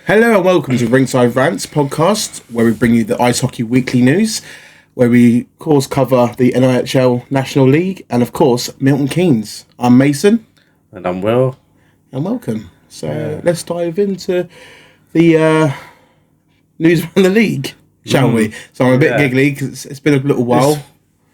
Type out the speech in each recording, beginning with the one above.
Hello and welcome to Rinkside Rants podcast, where we bring you the ice hockey weekly news, where we, of course, cover the NIHL National League and, of course, Milton Keynes. I'm Mason. And I'm Will. And welcome. So let's dive into the news around the league, shall we? So I'm a bit giggly because it's been a little while.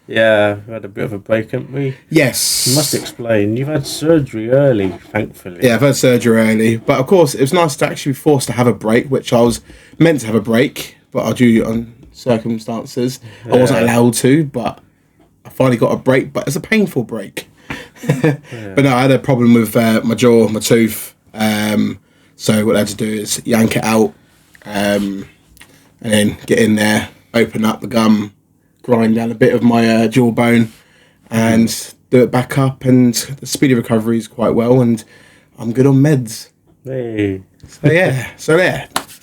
We had a bit of a break, haven't we? Yes. You must explain. You've had surgery early, thankfully. Yeah, I've had surgery early. But, of course, it was nice to actually be forced to have a break, which I was meant to have a break, but due on circumstances, I wasn't allowed to, but I finally got a break, but it's a painful break. But no, I had a problem with my jaw, my tooth. So what I had to do is yank it out and then get in there, open up the gum, grind down a bit of my jawbone and do it back up, and the speedy recovery is quite well, and I'm good on meds. Hey. So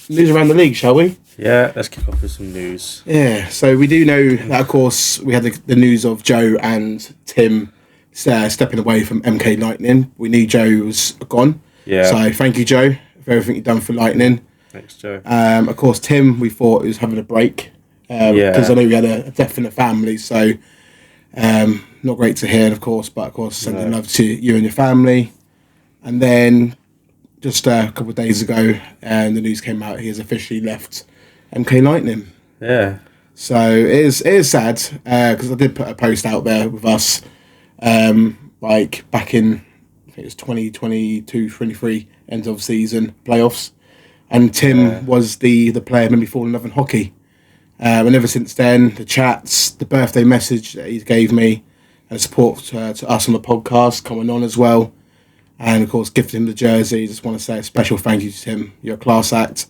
news around the league, shall we? Yeah, let's kick off with some news. Yeah, so we do know that, of course, we had the news of Joe and Tim stepping away from MK Lightning. We knew Joe was gone. Yeah. So thank you, Joe, for everything you've done for Lightning. Thanks, Joe. Of course, Tim, we thought he was having a break. Because I know we had a death in the family, so not great to hear, of course, but of course sending love to you and your family. And then just a couple of days ago, the news came out he has officially left MK Lightning. Yeah. So it is sad because I did put a post out there with us like back in, I think it was 2022-23 end of season playoffs, and Tim was the player made me fall in love in hockey. And ever since then, the chats, the birthday message that he gave me, and support to us on the podcast coming on as well. And, of course, gifting him the jersey. Just want to say a special thank you to Tim. You're a class act.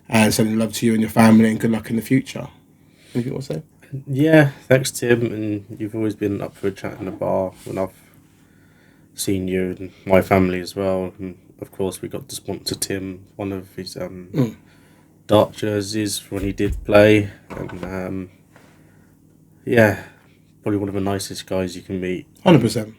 And sending love to you and your family, and good luck in the future. Anything you want to say? Yeah, thanks, Tim. And you've always been up for a chat in the bar when I've seen you and my family as well. And, of course, we got to sponsor Tim one of his dart jerseys when he did play, and probably one of the nicest guys you can meet. 100%.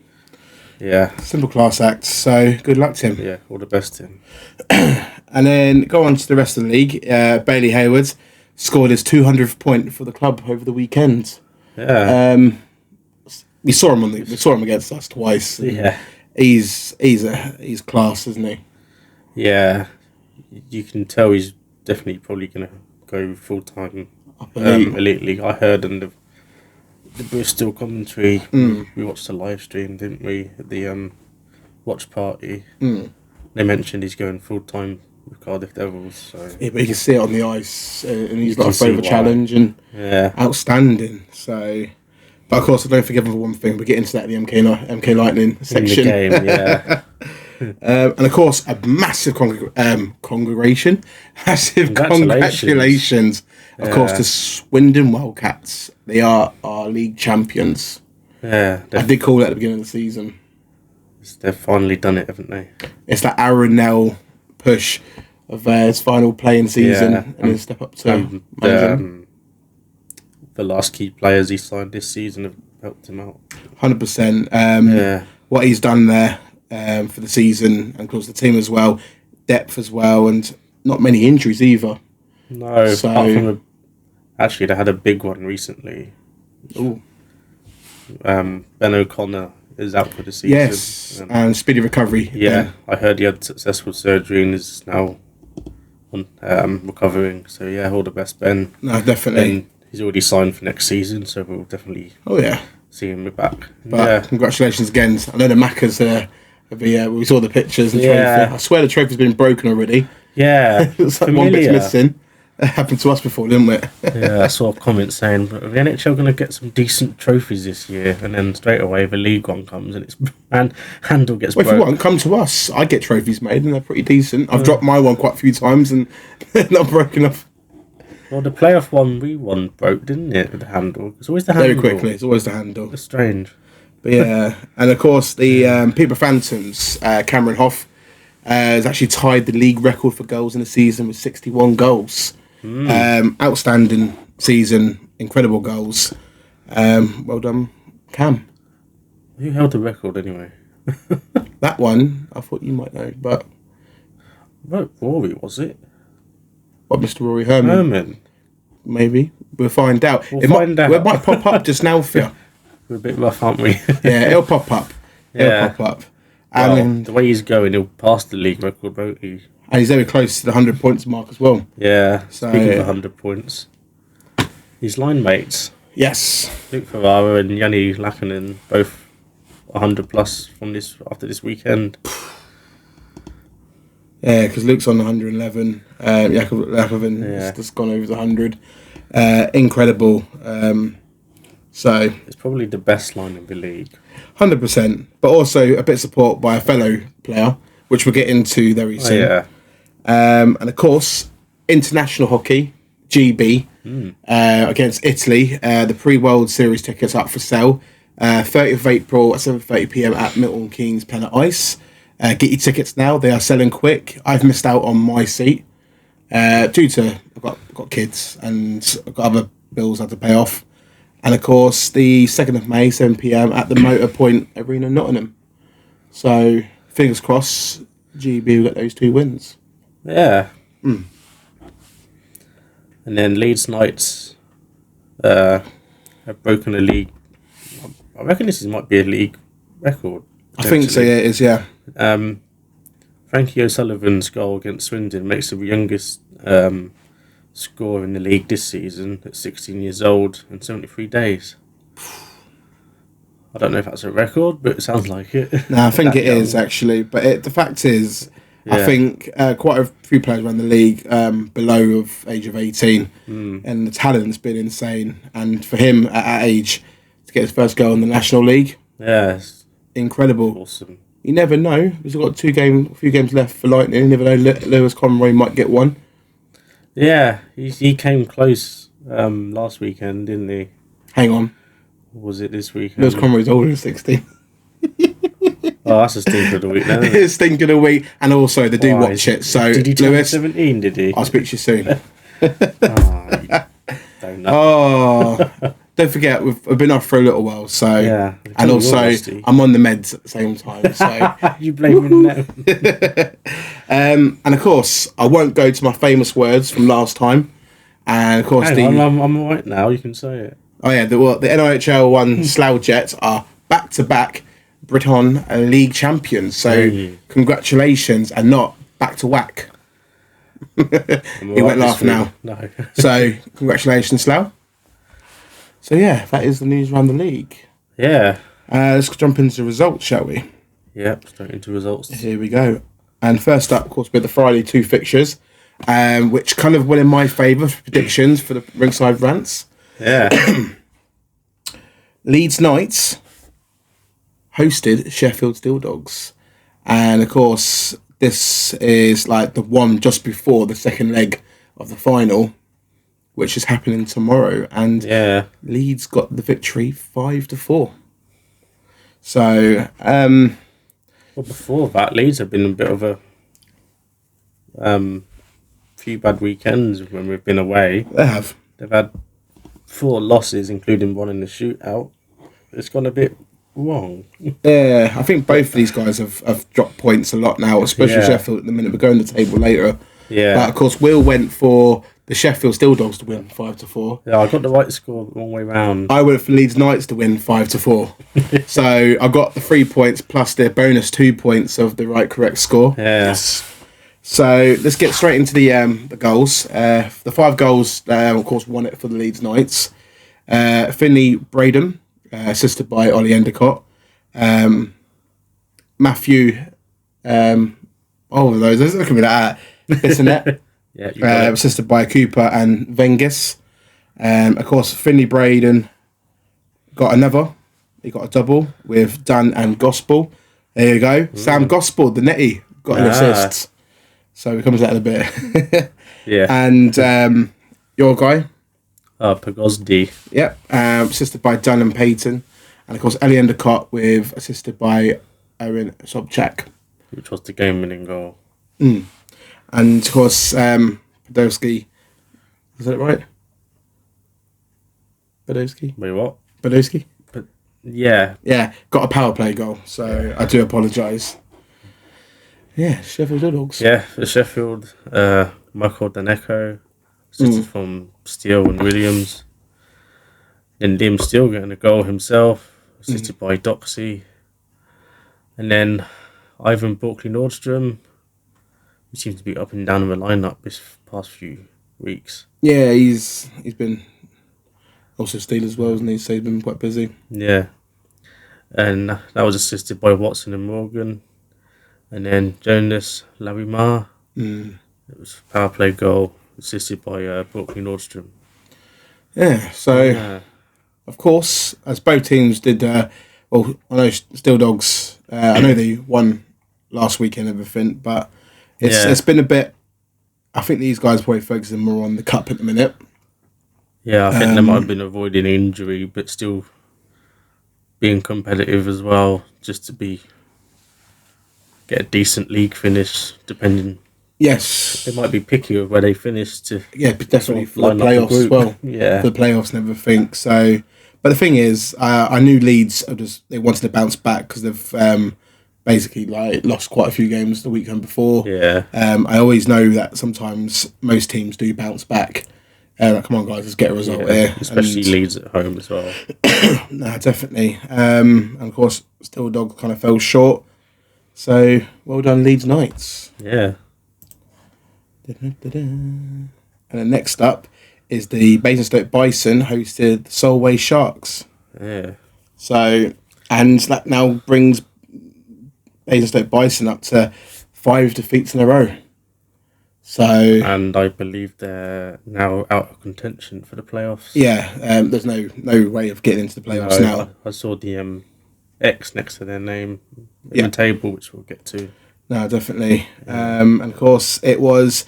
Yeah. Simple class act, so good luck, Tim. Yeah, all the best, Tim. And then go on to the rest of the league. Bailey Hayward scored his 200th point for the club over the weekend. Yeah. We saw him against us twice. Yeah. He's class, isn't he? Yeah. You can tell he's definitely probably going to go full time elite league. I heard in the Bristol commentary, we watched the live stream, didn't we? At the watch party. They mentioned he's going full time with Cardiff Devils. So yeah, but you can see it on the ice, and he's not afraid of a challenge, and outstanding. So, but of course, I don't forgive him for one thing. We get into that in the MK Lightning section. In the game, yeah. And of course, a massive congratulations, of course, to Swindon Wildcats. They are our league champions. Yeah, I did call it at the beginning of the season. They've finally done it, haven't they? It's that Aaron Nell push of his final playing season, and his step up to the last key players he signed this season have helped him out. 100%. What he's done there. For the season, and of course the team as well, depth as well, and not many injuries either. No, so, apart from actually they had a big one recently. Ooh. Ben O'Connor is out for the season. Yes, and speedy recovery. Yeah, I heard he had successful surgery and is now recovering. So yeah, all the best, Ben. No, definitely. And he's already signed for next season, so we'll definitely see him back. But congratulations again. I know the Maccas we saw the pictures and trophy. I swear the trophy's been broken already. Yeah. It's like one bit's missing. It happened to us before, didn't it? Yeah, I saw a comment saying, but are the NHL going to get some decent trophies this year? And then straight away the league one comes and handle gets broke. If you want, come to us. I get trophies made and they're pretty decent. I've dropped my one quite a few times and they're not broken off. Well, the playoff one we won broke, didn't it, with the handle? It's always the handle. Very quickly, it's always the handle. It's strange. But yeah, and of course the Peterborough Phantoms, Cameron Hoff, has actually tied the league record for goals in the season with 61 goals. Outstanding season, incredible goals. Well done, Cam. Who held the record anyway? That one, I thought you might know, but... Rory, was it? What, Mr. Rory Herman? Herman. Maybe. We'll find out. We'll it find out. It might pop up just now for you. We're a bit rough, aren't we? Yeah, it'll pop up. It'll pop up. Well, the way he's going, he'll pass the league record, won't he? And he's very close to the 100 points mark as well. Yeah, So, speaking of 100 points, his line mates, yes. Luke Ferrara and Yanni Lackinen, both 100 plus from after this weekend. Yeah, because Luke's on 111. Yakovin has just gone over the 100. Incredible. So it's probably the best line in the league. 100%. But also a bit of support by a fellow player, which we'll get into very soon. Yeah. And of course, international hockey, GB, against Italy. The pre-World Series tickets up for sale. 30th of April at 7:30 p.m. at Milton Keynes Planet Ice. Get your tickets now. They are selling quick. I've missed out on my seat due to I've got kids and I've got other bills I have to pay off. And of course, the 2nd of May, 7 p.m. at the Motor Point Arena, Nottingham. So fingers crossed, GB will get those 2 wins. Yeah. And then Leeds Knights have broken a league. I reckon this might be a league record. I think so, yeah, it is, yeah. Frankie O'Sullivan's goal against Swindon makes the youngest score in the league this season at 16 years old and 73 days. I don't know if that's a record, but it sounds like it. No, I think it is, actually. But the fact is, I think quite a few players around the league below of age of 18, and the talent's been insane. And for him, at that age, to get his first goal in the National League, incredible. Awesome. You never know. He's got a few games left for Lightning. You never know. Lewis Conroy might get one. Yeah, he came close last weekend, didn't he? Hang on. Or was it this weekend? Lewis Conroy's older than 16. Oh, that's a stink of the week now. It's stink of the week, and also they do watch it. So did he turn Lewis, 17? Did he? I'll speak to you soon. Don't know. Don't forget we've been off for a little while. So and also I'm on the meds at the same time. So you blaming them? And of course I won't go to my famous words from last time. And of course I'm all right now. You can say it. Oh yeah, the NIHL 1 Slough Jets are back-to-back Briton League champions. So congratulations, and not back-to-whack. He went laugh now. No. So congratulations, Slough. So yeah, that is the news around the league. Yeah. Let's jump into the results, shall we? Yep, straight into results. Here we go. And first up, of course, with the Friday 2 fixtures, which kind of went in my favour for predictions for the Rinkside Rants. Yeah. Leeds Knights hosted Sheffield Steel Dogs. And of course, this is like the one just before the second leg of the final, which is happening tomorrow. And Leeds got the victory 5-4. So, well, before that, Leeds have been a bit of a few bad weekends when we've been away. They have. They've had 4 losses, including one in the shootout. It's gone a bit wrong. Yeah, I think both of these guys have dropped points a lot now, especially Sheffield at the minute. We're going to the table later. Yeah. But of course, Will went for the Sheffield Steel Dogs to win 5-4. Yeah, I got the right score the wrong way round. I went for Leeds Knights to win 5-4. So I got the 3 points plus the bonus 2 points of the correct score. Yeah. Yes. So let's get straight into the goals. The 5 goals, of course, won it for the Leeds Knights. Finley Braden, assisted by Ollie Endicott. Matthew, those look at me like that. Bissonette, assisted by Cooper and Vengis. Of course, Finley Braden got another. He got a double with Dan and Gospel. There you go. Sam Gospel, the netty, got an assist. So he comes out in a bit. Yeah. And your guy? Pagosdi. Yep. Assisted by Dan and Peyton. And of course, Ellie Endicott with assisted by Owen Sobchak. Which was the game-winning goal. And of course, Badowski. Is that right? Badowski? Wait, what? Badowski? Yeah. Yeah, got a power play goal. So I do apologise. Yeah, Sheffield Dogs. Yeah, the Sheffield Michael Daneko, assisted from Steele and Williams. Then Liam Steele getting a goal himself, assisted by Doxy. And then Ivan Borkley-Nordstrom, who seems to be up and down in the lineup this past few weeks. Yeah, he's been also Steele as well, hasn't he? So he's been quite busy. Yeah. And that was assisted by Watson and Morgan. And then Jonas Larimar. It was a power play goal, assisted by Borkley-Nordstrom. Yeah, so of course, as both teams did, I know Steel Dogs, I know they won last weekend and everything, but it's been a bit, I think these guys are probably focusing more on the cup at the minute. Yeah, I think they might have been avoiding injury, but still being competitive as well, just to get a decent league finish, depending. Yes. They might be picky with where they finish to. Yeah, definitely for the playoffs as well. Yeah. For the playoffs and everything. So, but the thing is, I knew Leeds, they wanted to bounce back because they've basically lost quite a few games the weekend before. Yeah. I always know that sometimes most teams do bounce back. Come on, guys, let's get a result here. Especially Leeds at home as well. No, definitely. And of course, Steel Dogs kind of fell short. So, well done, Leeds Knights. Yeah. And then next up is the Basingstoke Bison hosted the Solway Sharks. Yeah. So, and that now brings Basingstoke Bison up to 5 defeats in a row. So, and I believe they're now out of contention for the playoffs. Yeah, there's no way of getting into the playoffs now. I saw the X next to their name in the table, which we'll get to. No, definitely. And of course, it was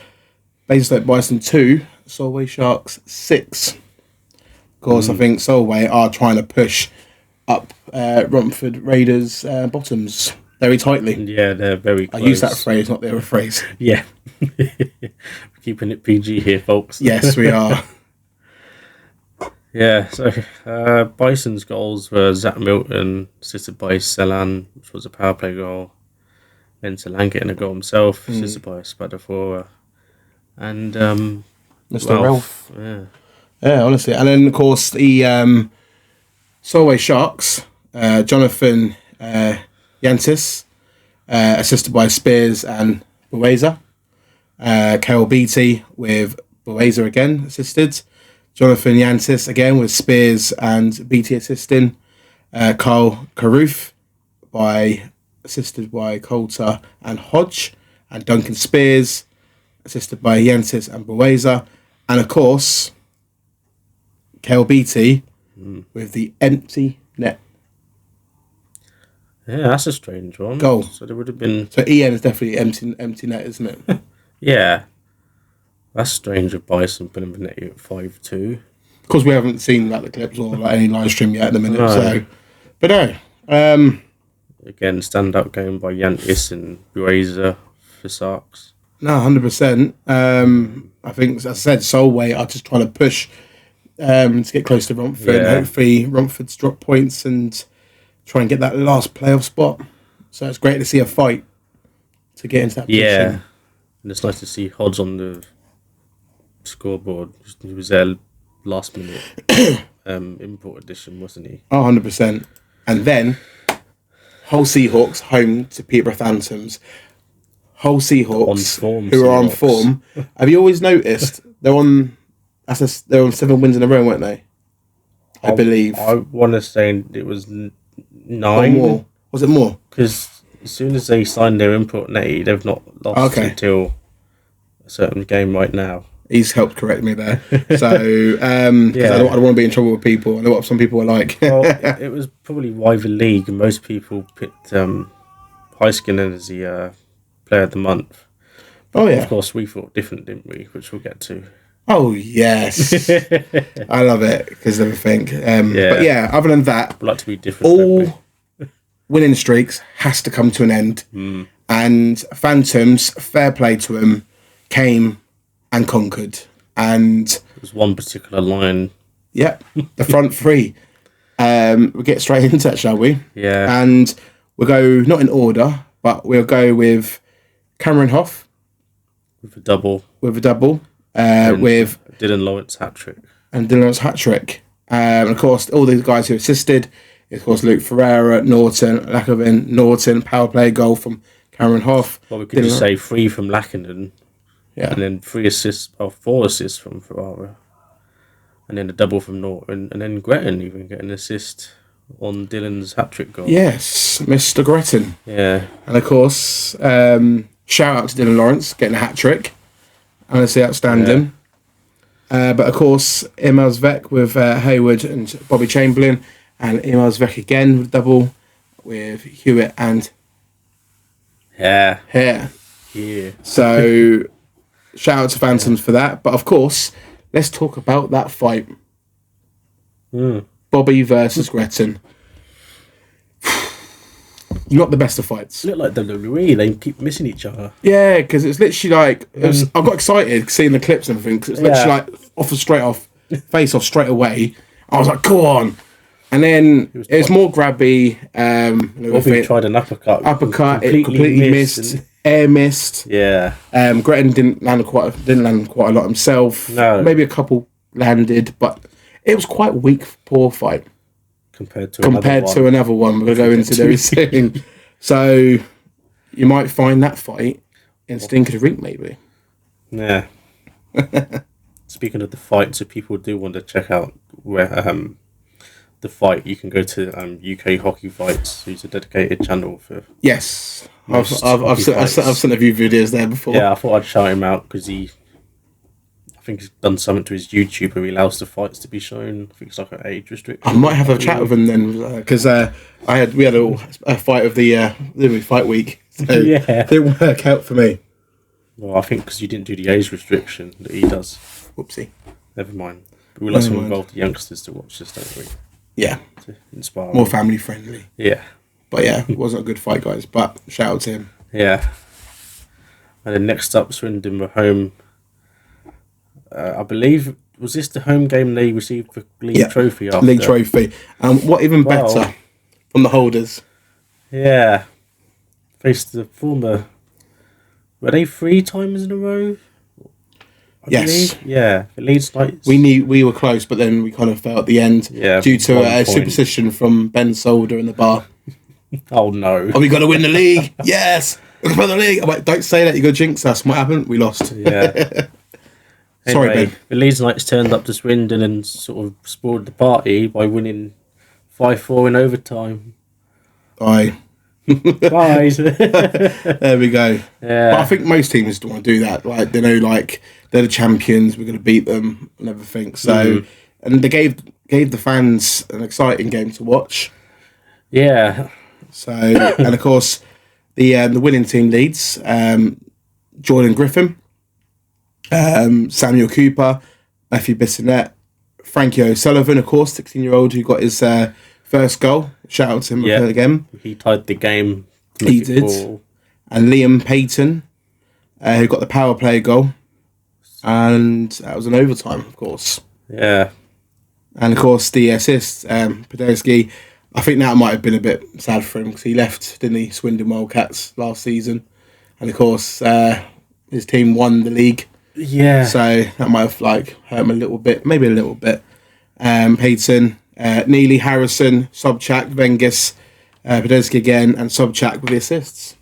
Basingstoke Bison 2, Solway Sharks 6. Of course, I think Solway are trying to push up Romford Raiders' bottoms very tightly. Yeah, they're very close. I use that phrase, not the other phrase. Yeah. Keeping it PG here, folks. Yes, we are. Yeah, so Bison's goals were Zach Milton, assisted by Selan, which was a power play goal. Then Selan getting a goal himself, assisted by Spadafora. And Mr. Ralph. Yeah. Yeah, honestly. And then, of course, the Solway Sharks, Jonathan Yantis, assisted by Spears and Bueza. Kale Beatty with Bueza again, assisted. Jonathan Yantis again with Spears and Beatty assisting. Carl Carruth assisted by Coulter and Hodge. And Duncan Spears, assisted by Yantis and Bueza. And of course, Kale Beatty with the empty net. Yeah, that's a strange one. Goal. So there would have been. So EN is definitely empty net, isn't it? Yeah. That's strange of Bison putting the net at 5-2. Of course, we haven't seen the clips or any live stream yet at the minute. No. So, but no. Again, standout game by Yantis and Bueza for Sarks. No, 100%. I think, as I said, Solway are just trying to push to get close to Romford. And hopefully, Romford's drop points and try and get that last playoff spot. So it's great to see a fight to get into that position. Yeah, and it's nice to see Hodge on the scoreboard. He was there last minute import edition, wasn't he? Oh, 100%. And then Hull Seahawks home to Peterborough Phantoms. Hull Seahawks, On form who are on Seahawks. form. Have you always noticed they're on 7 wins in a row, weren't they? I believe. I want to say it was 9. Or more. Was it more? Because as soon as they signed their import netty, they've not lost until a certain game right now. He's helped correct me there. So, because I don't want to be in trouble with people. I know what some people are like. Well, it was probably why the league, most people picked Heiskanen as the player of the month. Oh, yeah. Of course, we thought different, didn't we? Which we'll get to. Oh, yes. I love it because of everything. But yeah, other than that, I'd like to be different. all winning streaks has to come to an end. And Phantoms, fair play to them, came and conquered. And There's one particular line. yeah, the front three. We'll get straight into that, shall we? Yeah. And we'll go, not in order, but we'll go with Cameron Hoff, with a double. With Dylan Lawrence hat-trick. And Dylan Lawrence hat-trick. And of course, all these guys who assisted, of course, Luke Ferreira, Norton, Lakovin, Norton, power play goal from Cameron Hoff. Well, we could just say 3 from Lackenden. Yeah. And then 4 assists from Ferrara. And then a double from Norton. And then Gretton even get an assist on Dylan's hat-trick goal. Yes, Mr. Gretton. Yeah. And of course, shout out to Dylan Lawrence getting a hat-trick. Honestly outstanding. Yeah. But of course, Emil Zvek with Hayward and Bobby Chamberlain. And Emil Zvek again with double with Hewitt and Hare. Yeah. So, shout out to Phantoms for that. But of course, let's talk about that fight. Bobby versus Gretton. Not the best of fights. Look like WWE. They keep missing each other. Yeah, because it's literally like... I got excited seeing the clips and everything, because it's literally like face off straight away. I was like, go on. And then it was more grabby. Bobby tried an uppercut. It completely missed. Air missed. Yeah. Gretton didn't land quite a lot himself. No. Maybe a couple landed, but it was quite a weak, poor fight. Compared to another one we're going to go into very soon. So you might find that fight in Stinker Rink, maybe. Yeah. Speaking of the fights, if people do want to check out where the fight, you can go to UK Hockey Fights, who's a dedicated channel for. Yes, I've sent a few videos there before. Yeah, I thought I'd shout him out because I think he's done something to his YouTube where he allows the fights to be shown. I think it's like an age restriction. I might have a chat with him then, because we had a fight of the fight week. So yeah, it didn't work out for me. Well, I think because you didn't do the age restriction that he does. Whoopsie. Never mind. But we like to involve the youngsters to watch this, don't we? Yeah. To inspire more them. family friendly. Yeah. But yeah, it wasn't a good fight, guys. But shout out to him. Yeah. And then next up, Swindon were home. I believe, was this the home game they received the league trophy after? League trophy. What even better from the holders? Yeah. Faced the former... Were they 3 times in a row? Yes. Yeah. The Leeds Knights. We were close, but then we kind of fell at the end due to a superstition from Ben Solder in the bar. Oh, no. Oh, we got to win the league. Yes. We're going to win the league. I'm like, don't say that. You're going to jinx us. What happened? We lost. Yeah. Sorry, anyway, Ben. The Leeds Knights turned up to Swindon and sort of spoiled the party by winning 5-4 in overtime. Bye. Guys. There we go. Yeah. But I think most teams don't want to do that. Like, they know, like, they're the champions. We're going to beat them and everything. So, and they gave the fans an exciting game to watch. Yeah. So, and of course, the winning team leads Jordan Griffin, Samuel Cooper, Matthew Bissonnette, Frankie O'Sullivan, of course, 16-year-old who got his first goal. Shout out to him again. He tied the game. He did. And Liam Payton, who got the power play goal. And that was an overtime, of course. Yeah. And of course, the assist, Podolski, I think that might have been a bit sad for him because he left, didn't he, Swindon Wildcats last season. And of course, his team won the league. Yeah. So that might have hurt him a little bit, maybe a little bit. Payton, Neely, Harrison, Sobchak, Vengus, Podolski again, and Sobchak with the assists.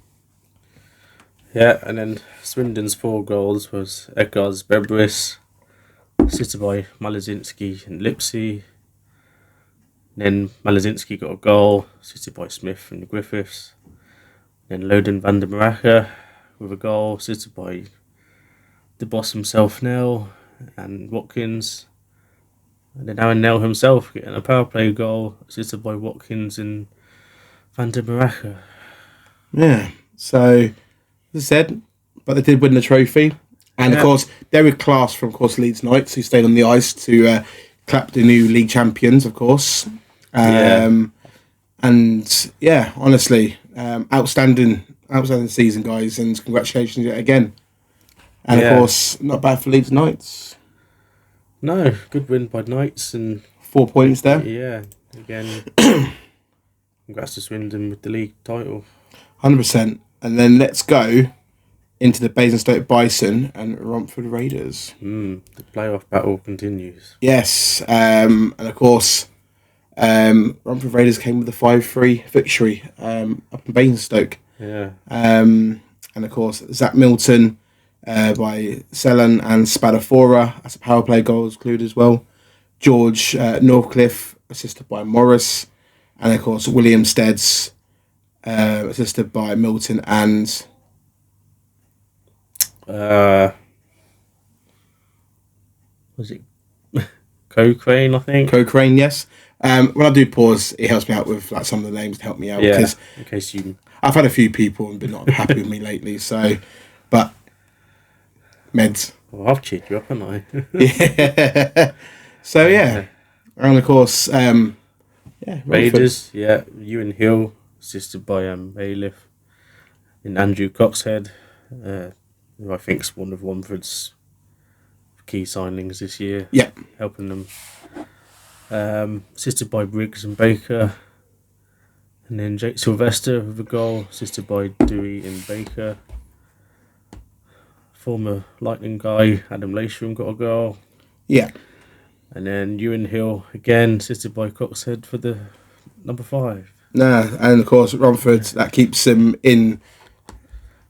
Yeah, and then Swindon's 4 goals was Eggers, Bebris, assisted by Malazinski and Lipsy. Then Malazinski got a goal, assisted by Smith and Griffiths. Then Loden van der Maraca with a goal, assisted by the boss himself, Nell, and Watkins. And then Aaron Nell himself getting a power play goal, assisted by Watkins and van der Maraca. Yeah, so, as I said, but they did win the trophy. And of course, Derek Class from, of course, Leeds Knights, who stayed on the ice to clap the new league champions, of course. And yeah, honestly, outstanding season, guys, and congratulations yet again. And of course, not bad for Leeds Knights. No, good win by Knights and 4 points there. Yeah, again, congrats to Swindon with the league title. 100%. And then let's go into the Basingstoke Bison and Romford Raiders. The playoff battle continues. Yes, and of course, Romford Raiders came with a 5-3 victory up in Basingstoke. Yeah. And of course, Zach Milton by Sellan and Spadafora as a power play goal was included as well. George Northcliffe assisted by Morris, and of course William Steads assisted by Milton and was it Cochrane? I think Cochrane. Yes. When I do pause, it helps me out with like some of the names to help me out because in case I've had a few people and been not happy with me lately. So, but meds. Well, I've cheered you up, haven't I? Yeah. So yeah, and of course, Raiders. Yeah, Ewan Hill, assisted by Bailiff, and Andrew Coxhead, who I think is one of Romford's key signings this year. Yeah, helping them. Assisted by Briggs and Baker, and then Jake Sylvester with a goal, assisted by Dewey and Baker. Former Lightning guy Adam Lasham got a goal. Yeah. And then Ewan Hill again, assisted by Coxhead for the number 5. And of course Romford, that keeps them in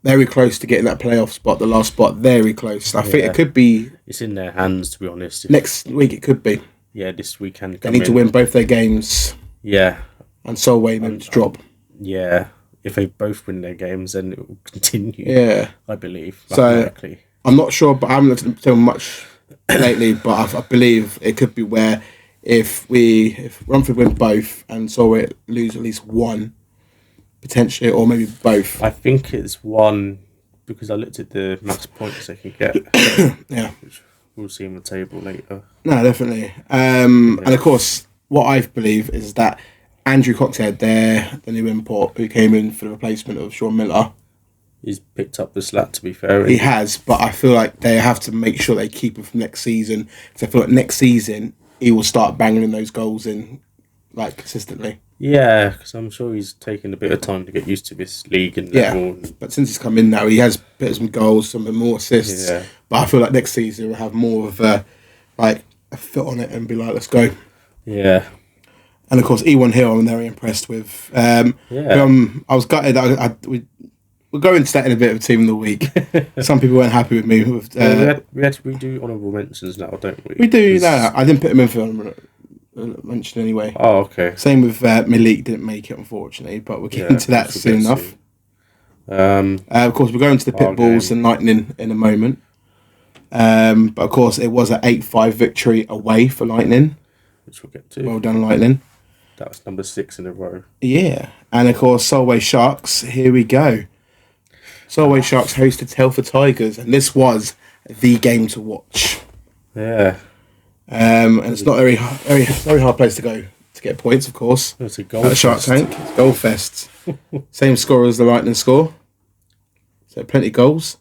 very close to getting that playoff spot, the last spot, very close. I think it could be. It's in their hands, to be honest. Next week it could be. Yeah, this weekend. They need to win both their games. Yeah. And Solway maybe to drop. Yeah. If they both win their games, then it will continue. Yeah. I believe. So I'm not sure, but I haven't looked at them much lately, but I believe it could be where if Romford win both and Solway lose at least one, potentially, or maybe both. I think it's one because I looked at the max points they can get. Yeah. Which we'll see on the table later. No, definitely. And of course, what I believe is that Andrew Coxhead, the new import who came in for the replacement of Sean Miller, he's picked up the slack, to be fair. He has, but I feel like they have to make sure they keep him for next season. Because I feel like next season he will start banging those goals in like consistently. Yeah, because I'm sure he's taken a bit of time to get used to this league and level. But since he's come in now, he has put some goals, some more assists. Yeah. But I feel like next season he'll have more of a foot on it and be like, let's go. Yeah. And of course, E1 Hill, I'm very impressed with. I was gutted. We're going to that in a bit of Team of the Week. Some people weren't happy with me. We do honourable mentions now, don't we? We do. No, I didn't put him in for mention anyway. Oh, okay. Same with Malik, didn't make it, unfortunately, but we'll get into that soon enough. Of course, we're going to the Pitbulls and Lightning in a moment. But of course, it was an 8-5 victory away for Lightning. Which we'll get to. Well done, Lightning. That was number 6 in a row. Yeah. And of course, Solway Sharks, here we go. Solway Sharks hosted Telford Tigers, and this was the game to watch. Yeah. And it's not very hard place to go to get points, of course. It's a goal at the Shark Tank. It's goal fest. Same score as the Lightning score. So plenty of goals.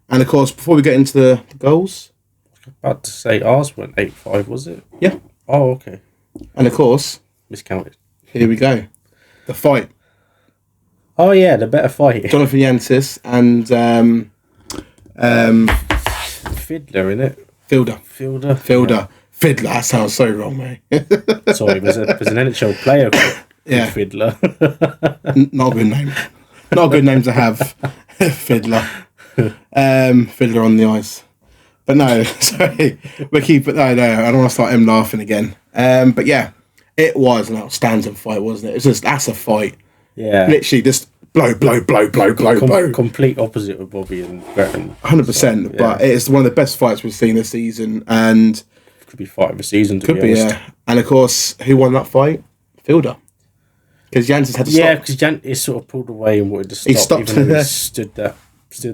And of course, before we get into the goals, I was about to say ours went 8-5, was it? Yeah. Oh, okay. And of course, miscounted. Here we go. The fight. Oh yeah, the better fight. Jonathan Yantis and Fiddler, innit? Fielder. Yeah. Fiddler. That sounds so wrong, mate. Sorry, there's an NHL player called Fiddler. Not a good name. Not a good name to have. Fiddler. Fiddler on the ice. But no, sorry. We'll keep it. No, I don't want to start him laughing again. But yeah, it was an outstanding fight, wasn't it? It's just, that's a fight. Yeah. Literally just blow. Complete opposite of Bobby and Breton. 100%. So, but it's one of the best fights we've seen this season. And could be fight of the season, to be honest. Yeah. And of course, who won that fight? Fielder. Because Jantis had to stop. Yeah, because Jantis sort of pulled away and wanted to stop. He stopped even though he stood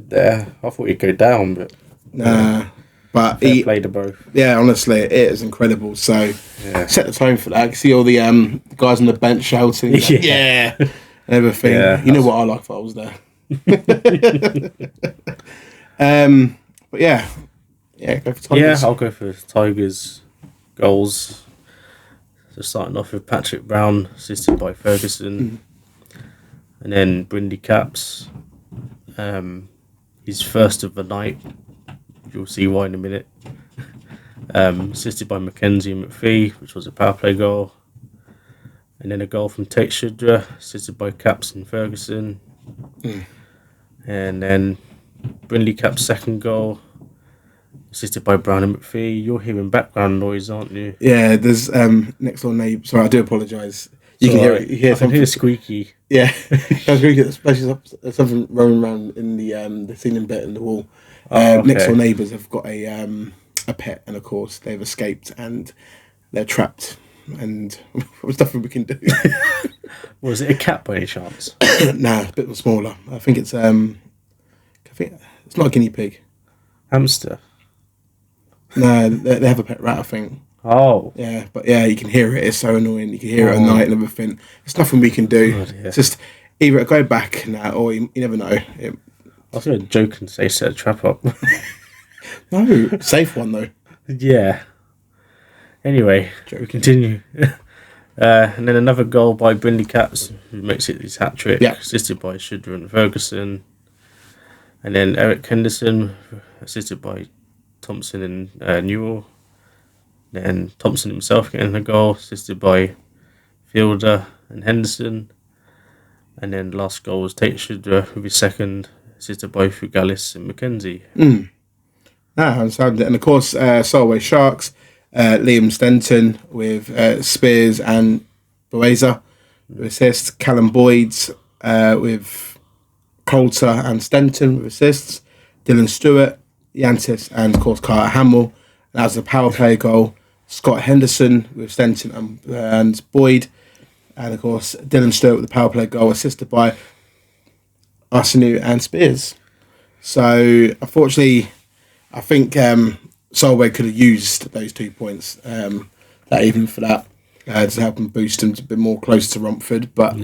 there. I thought he'd go down, but... Nah. But he played to both. Yeah, honestly, it is incredible. So, set the tone for that. I can see all the guys on the bench shouting, yeah, and everything. Yeah, you know what I like if I was there. But yeah, go for Tigers. Yeah, I'll go for Tigers goals. So starting off with Patrick Brown, assisted by Ferguson, and then Brindy Caps. his first of the night. You'll see why in a minute. Assisted by Mackenzie and McPhee, which was a power play goal. And then a goal from Teixeira, assisted by Caps and Ferguson. And then Brindley Cap's second goal, assisted by Brown and McPhee. You're hearing background noise, aren't you? Yeah, there's next door neighbour. Sorry, I do apologise. You can hear it. You hear I can hear squeaky. Yeah, squeaky, especially something rolling around in the ceiling bit in the wall. Next door neighbours have got a pet, and of course they've escaped and they're trapped. And there's nothing we can do. Was it a cat by any chance? Nah, a bit smaller. I think it's not a guinea pig. Hamster. No, they have a pet rat, I think. Oh. Yeah, but yeah, you can hear it. It's so annoying. You can hear it at night and everything. There's nothing we can do. It's just either go back now or you never know. I was going to joke and say set a trap up. No, safe one though. Yeah. Anyway, we continue. And then another goal by Brindley Caps, who makes it his hat trick, assisted by Shudra and Ferguson. And then Eric Henderson, assisted by Thompson and Newell. Then Thompson himself getting a goal, assisted by Fielder and Henderson. And then last goal was Tate Shudra with his second, assisted by Fugalis and Mackenzie. And of course, Solway Sharks. Liam Stenton with Spears and Boeza with assists. Callum Boyd with Coulter and Stenton with assists. Dylan Stewart, Yantis, and of course Carter Hamill. And that was a power play goal. Scott Henderson with Stenton and Boyd. And of course Dylan Stewart with the power play goal, assisted by Arsenu and Spears. So unfortunately, I think Solway could have used those 2 points that evening for that to help them boost them a bit more close to Romford. But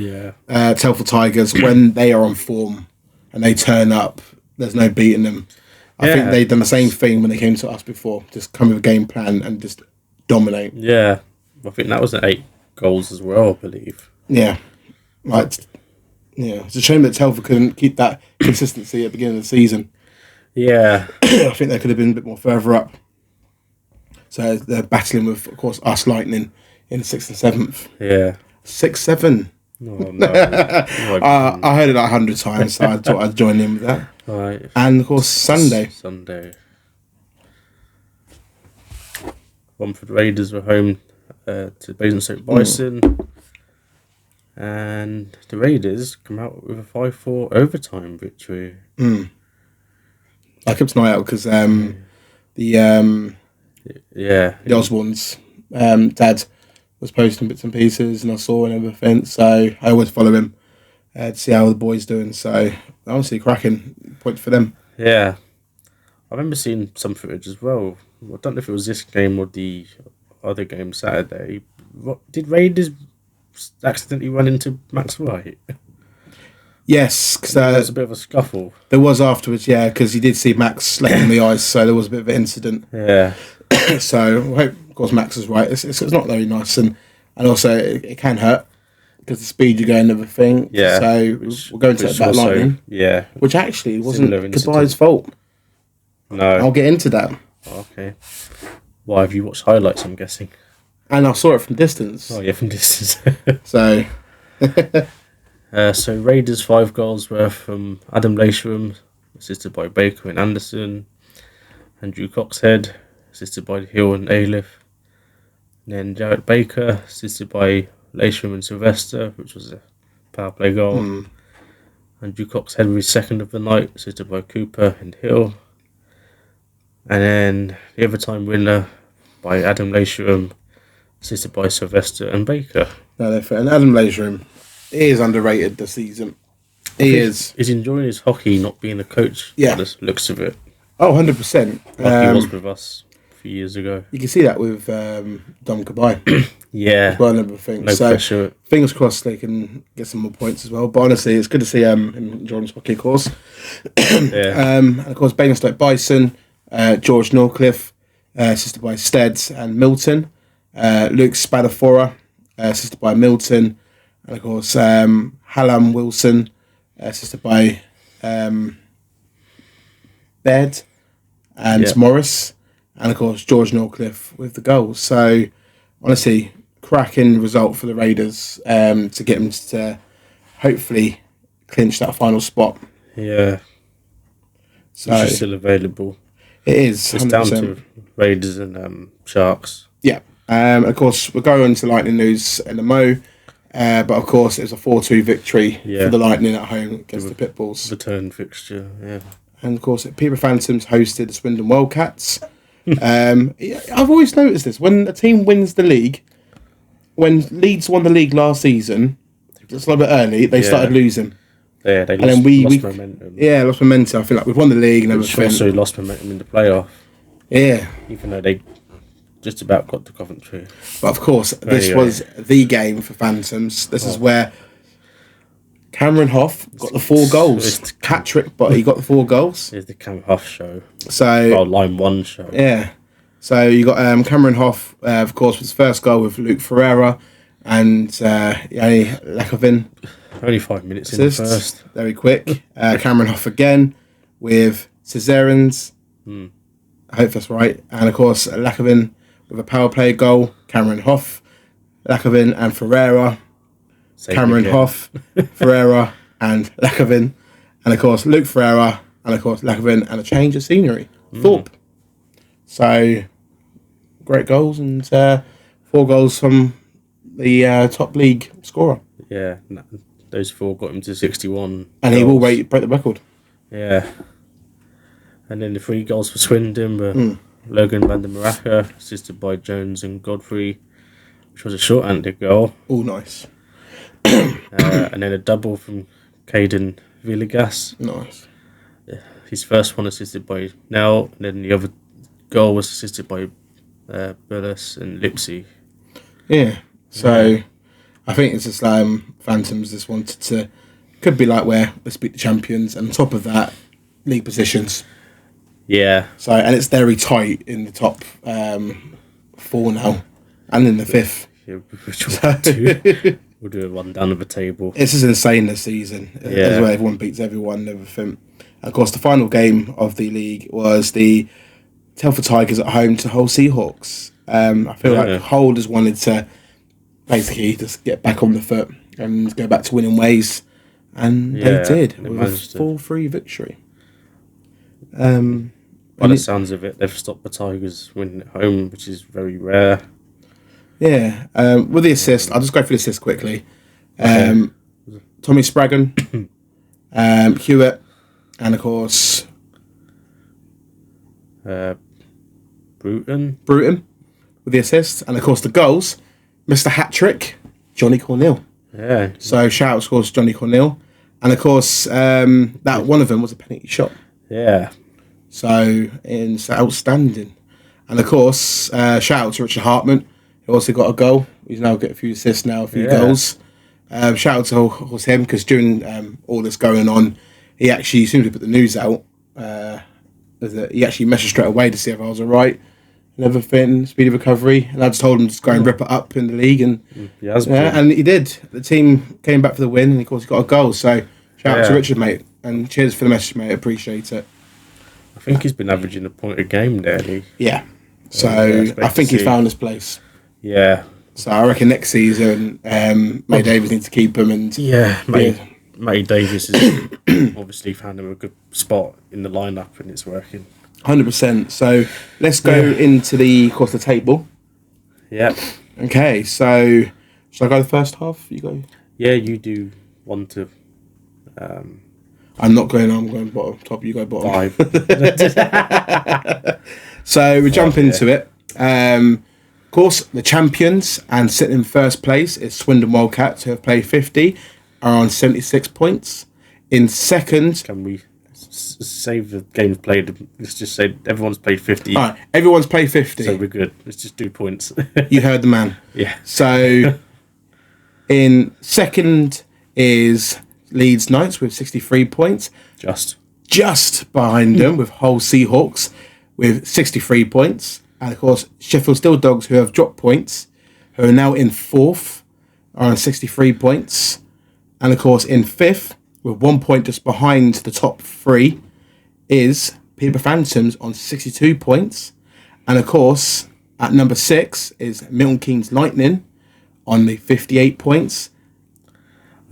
Telford Tigers, when they are on form and they turn up, there's no beating them. I think they've done the same thing when they came to us before. Just come with a game plan and just dominate. Yeah, I think that was 8 goals as well, I believe. Yeah, it's a shame that Telford couldn't keep that consistency at the beginning of the season. Yeah. I think they could have been a bit more further up. So they're battling with, of course, us Lightning in 6th and 7th. Yeah. 6-7. Oh, no. I heard it 100 times, so I thought I'd join in with that. Right. And, of course, Sunday. Romford Raiders were home to Basingstoke Bison. And the Raiders come out with a 5-4 overtime victory. I kept an eye out because the Osborne's dad was posting bits and pieces, and I saw and everything. So I always follow him to see how the boys doing. So honestly, cracking point for them. Yeah, I remember seeing some footage as well. I don't know if it was this game or the other game Saturday. Did Raiders accidentally run into Max Wright? Yes, because there was a bit of a scuffle. There was afterwards, yeah, because you did see Max slipping on the ice, so there was a bit of an incident. Yeah. So I hope, of course, Max is right. It's not very nice, and also it can hurt because the speed you go and everything. Yeah. So we're going to that Lightning. Yeah. Which actually wasn't Kabai's fault. No. I'll get into that. Okay. Why have you watched highlights? I'm guessing. And I saw it from distance. Oh yeah, from distance. So. So Raiders 5 goals were from Adam Laysham, assisted by Baker and Anderson. Andrew Coxhead, assisted by Hill and Ailiff. And then Jarrett Baker, assisted by Laysham and Sylvester, which was a power play goal. Andrew Coxhead with his second of the night, assisted by Cooper and Hill. And then the overtime winner by Adam Laysham, assisted by Sylvester and Baker. No, they're fair. And Adam Laysham, he is underrated this season. He is. He's enjoying his hockey, not being a coach. Yeah. By the looks of it. Oh, 100%. Like he was with us a few years ago. You can see that with Dom Kabai. Yeah. As well and everything. No pressure. Fingers crossed they can get some more points as well. But honestly, it's good to see him enjoying his hockey, of course. Yeah. And of course, Basingstoke Bison, George Norcliffe, assisted by Steads and Milton. Luke Spadafora, assisted by Milton. And of course, Hallam Wilson, assisted by Baird and Morris, and of course George Norcliffe with the goals. So honestly, cracking result for the Raiders to get them to hopefully clinch that final spot. Yeah. So which is still available. It is. It's 100%. Down to Raiders and Sharks. Yeah. Of course, we're going to Lightning news in a mo. But of course, it was a 4-2 victory for the Lightning at home against the Pitbulls. Return fixture, yeah. And of course, Peterborough Phantoms hosted the Swindon Wildcats. I've always noticed this. When a team wins the league, when Leeds won the league last season, just a little bit early, they started losing. Yeah, they lost momentum. Yeah, lost momentum. I feel like we've won the league and everything. Also lost momentum in the playoff. Yeah. Even though they just about got to Coventry. But of course, this was the game for Phantoms. This is where Cameron Hoff got the 4 goals. Hat-trick, but he got the 4 goals. It's the Cam Hoff show. So, line 1 show. Yeah. So you got Cameron Hoff, of course, with his first goal with Luke Ferreira and Yanni Lakovin. Only 5 minutes in the first. Very quick. Cameron Hoff again with Cesarens. I hope that's right. And of course, Lakovin with a power play goal. Cameron Hoff, Lakovin and Ferreira. Cameron Hoff, Ferreira and Lakovin. And of course, Luke Ferreira and of course, Lakovin and a change of scenery. Thorpe. So, great goals and 4 goals from the top league scorer. Yeah, those 4 got him to 61. And he will break the record. Yeah. And then the 3 goals for Swindon were Logan van der Maraca, assisted by Jones and Godfrey, which was a short-handed goal. Oh, nice. And then a double from Caden Villegas. Nice. His first one assisted by Nell, and then the other goal was assisted by Burles and Lipsy. Yeah. So I think it's just Phantoms just wanted to, could be like where let's beat the champions, and on top of that, league positions. Yeah. So, and it's very tight in the top 4 now, and in the 5th. Yeah, we'll do a rundown of the table. This is insane this season. As well, everyone beats everyone and everything. And of course, the final game of the league was the Telford Tigers at home to Hull Seahawks. I feel like Hull just wanted to basically just get back on the foot and go back to winning ways, and they did with a 4-3 victory. By the sounds of it, they've stopped the Tigers winning at home, which is very rare. Yeah, with the assist, I'll just go through the assist quickly. Tommy Spraggan, Hewitt, and of course Bruton with the assist, and of course the goals, Mr. Hat-trick, Johnny Cornell. Yeah. So shout out, of course, Johnny Cornell, and of course that one of them was a penalty shot. Yeah. So it's outstanding, and of course shout out to Richard Hartman. He also got a goal. He's now got a few assists now, a few goals. Shout out to him, because during all this going on, he actually, as soon as we put the news out, he actually messaged straight away to see if I was all right and everything, speedy recovery. And I just told him to go and rip it up in the league. And and he did. The team came back for the win, and of course he got a goal. So shout out to Richard, mate. And cheers for the message, mate. I appreciate it. I think he's been averaging a point a game nearly. Yeah. So I think he's found his place. Yeah. So I reckon next season, May Davis needs to keep him. And Matty Davis has obviously found him a good spot in the lineup, and it's working. 100%. So let's go into the table. Yeah. Okay. So should I go the first half? You go. Yeah, you do 1 to. I'm going bottom. Top. You go bottom. 5. So we jump into it. Of course, the champions and sitting in first place is Swindon Wildcats, who have played 50, are on 76 points. In second... Can we save the games played? Let's just say everyone's played 50. All right, everyone's played 50. So we're good. Let's just do points. You heard the man. Yeah. So in second is Leeds Knights with 63 points. Just behind them with Hull Seahawks with 63 points. And of course, Sheffield Steel Dogs, who have dropped points, who are now in fourth, are on 63 points. And of course, in fifth, with 1 point just behind the top 3, is Peterborough Phantoms on 62 points. And of course, at number 6 is Milton Keynes Lightning on the 58 points.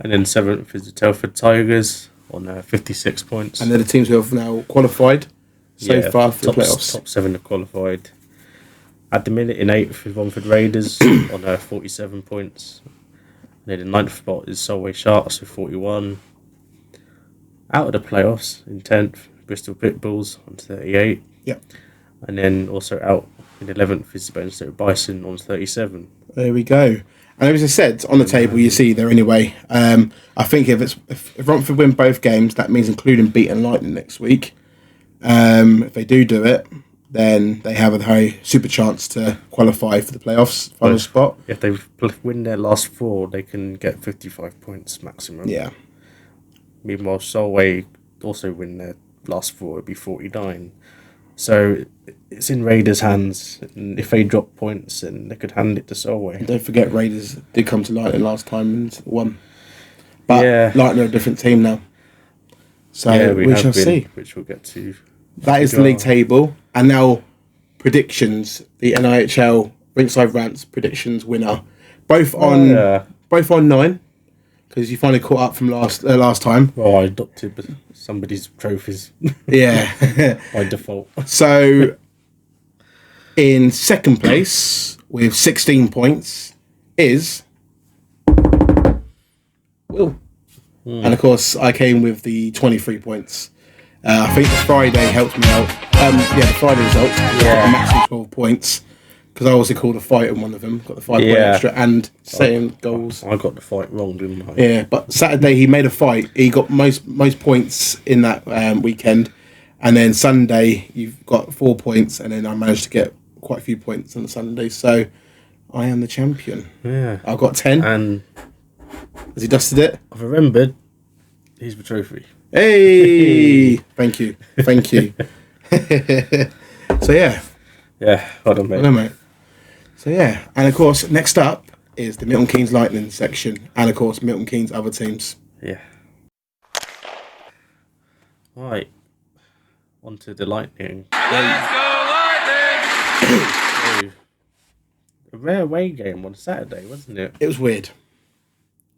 And then 7th is the Telford Tigers on 56 points. And they're the teams who have now qualified so far for the playoffs. Top 7 have qualified. At the minute, in 8th is Romford Raiders on 47 points. And then in 9th spot is Solway Sharks with 41. Out of the playoffs, in 10th, Bristol Pitbulls on 38. Yep. And then also out in 11th is Stoke Bison on 37. There we go. And as I said, on the table, you see there anyway. I think if Romford win both games, that means including beating Lightning next week. If they do it, then they have a very super chance to qualify for the playoffs, final spot. If they win their last 4, they can get 55 points maximum. Yeah. Meanwhile, Solway also win their last 4, it'd be 49. So it's in Raiders' hands. And if they drop points, then they could hand it to Solway. Don't forget, Raiders did come to Lightning last time and won. But Lightning are a different team now. So we shall see. Which we'll get to. That is the league table. And now predictions. The NIHL Rinkside Rants predictions winner. Both on 9. Because you finally caught up from last time. Well, I adopted somebody's trophies. Yeah. By default. So, in second place, with 16 points, is Will. And of course, I came with the 23 points. I think the Friday helped me out. The Friday results. Yeah. Maximum 12 points. Because I also called a fight on one of them. Got the 5 point extra and same goals. I got the fight wrong, didn't I? Yeah, but Saturday he made a fight. He got most points in that weekend. And then Sunday you've got 4 points. And then I managed to get quite a few points on the Sunday. So I am the champion. Yeah. I've got 10. And has he dusted it? I've remembered. Here's the trophy. Hey! Thank you. So yeah. Yeah, hold on, mate. Well done, mate. So yeah, and of course, next up is the Milton Keynes Lightning section, and of course, Milton Keynes other teams. Yeah. Right. On to the Lightning. Let's go Lightning! A rare away game on Saturday, wasn't it? It was weird.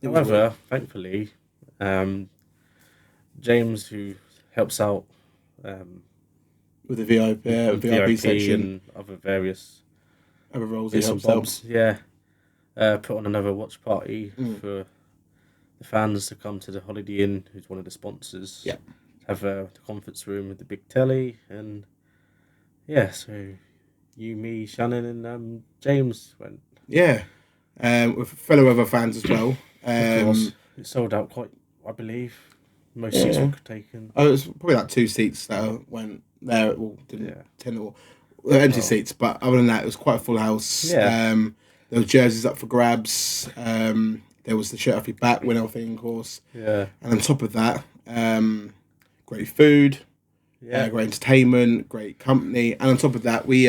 However, thankfully, James, who helps out with the VIP section and other various other roles, he helps out. Yeah, put on another watch party for the fans to come to the Holiday Inn, who's one of the sponsors. Yeah, have the conference room with the big telly, and so you, me, Shannon, and James went. Yeah, with fellow other fans as well. Of course, it sold out quite, I believe. Most seats were taken. Oh, it was probably like 2 seats that went there. Well, didn't 10 or empty seats, but other than that, it was quite a full house. Yeah. There were jerseys up for grabs. There was the shirt off your back winner thing, of course. Yeah. And on top of that, great food, great entertainment, great company, and on top of that, we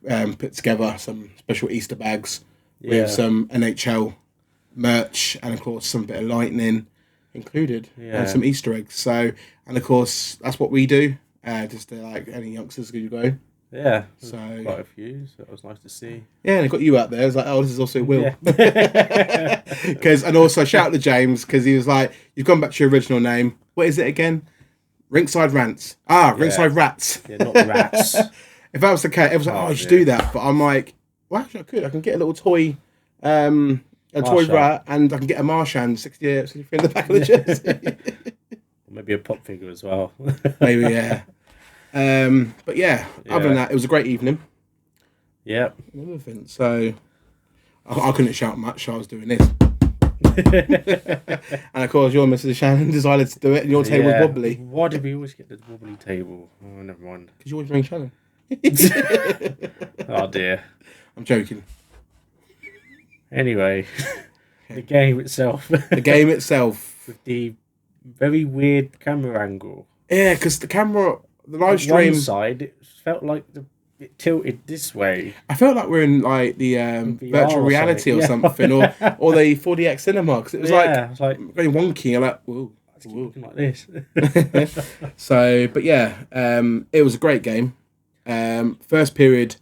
put together some special Easter bags with some NHL merch and of course some bit of Lightning included and some Easter eggs. So, and of course that's what we do. Just to, like any youngsters could go. Yeah, so quite a few. So it was nice to see. Yeah, and I got you out there. I was like, oh, this is also Will. Because and also shout out to James because he was like, you've gone back to your original name. What is it again? Rinkside Rants. Rinkside Rats. Yeah, not Rats. If that was the case, it was like, I should do that. But I'm like, well, actually, I could. I can get a little toy. Toy rat, and I can get a Marchand 63 in the back of the jersey. Maybe a pop figure as well. Maybe, yeah. But yeah, other than that, it was a great evening. Yeah. Everything. So I couldn't shout much. I was doing this. And of course, your Mrs. Shannon decided to do it, and your table was wobbly. Why did we always get the wobbly table? Oh, never mind. Because you always bring Shannon. Oh dear. I'm joking. Anyway, the game itself. With the very weird camera angle. Yeah, because the live stream. One side, it felt like it tilted this way. I felt like we're in like the virtual reality or something, or the 4DX cinema, because it was like going wonky. I'm like, whoa. Let's keep looking like this. So, but yeah, it was a great game. First period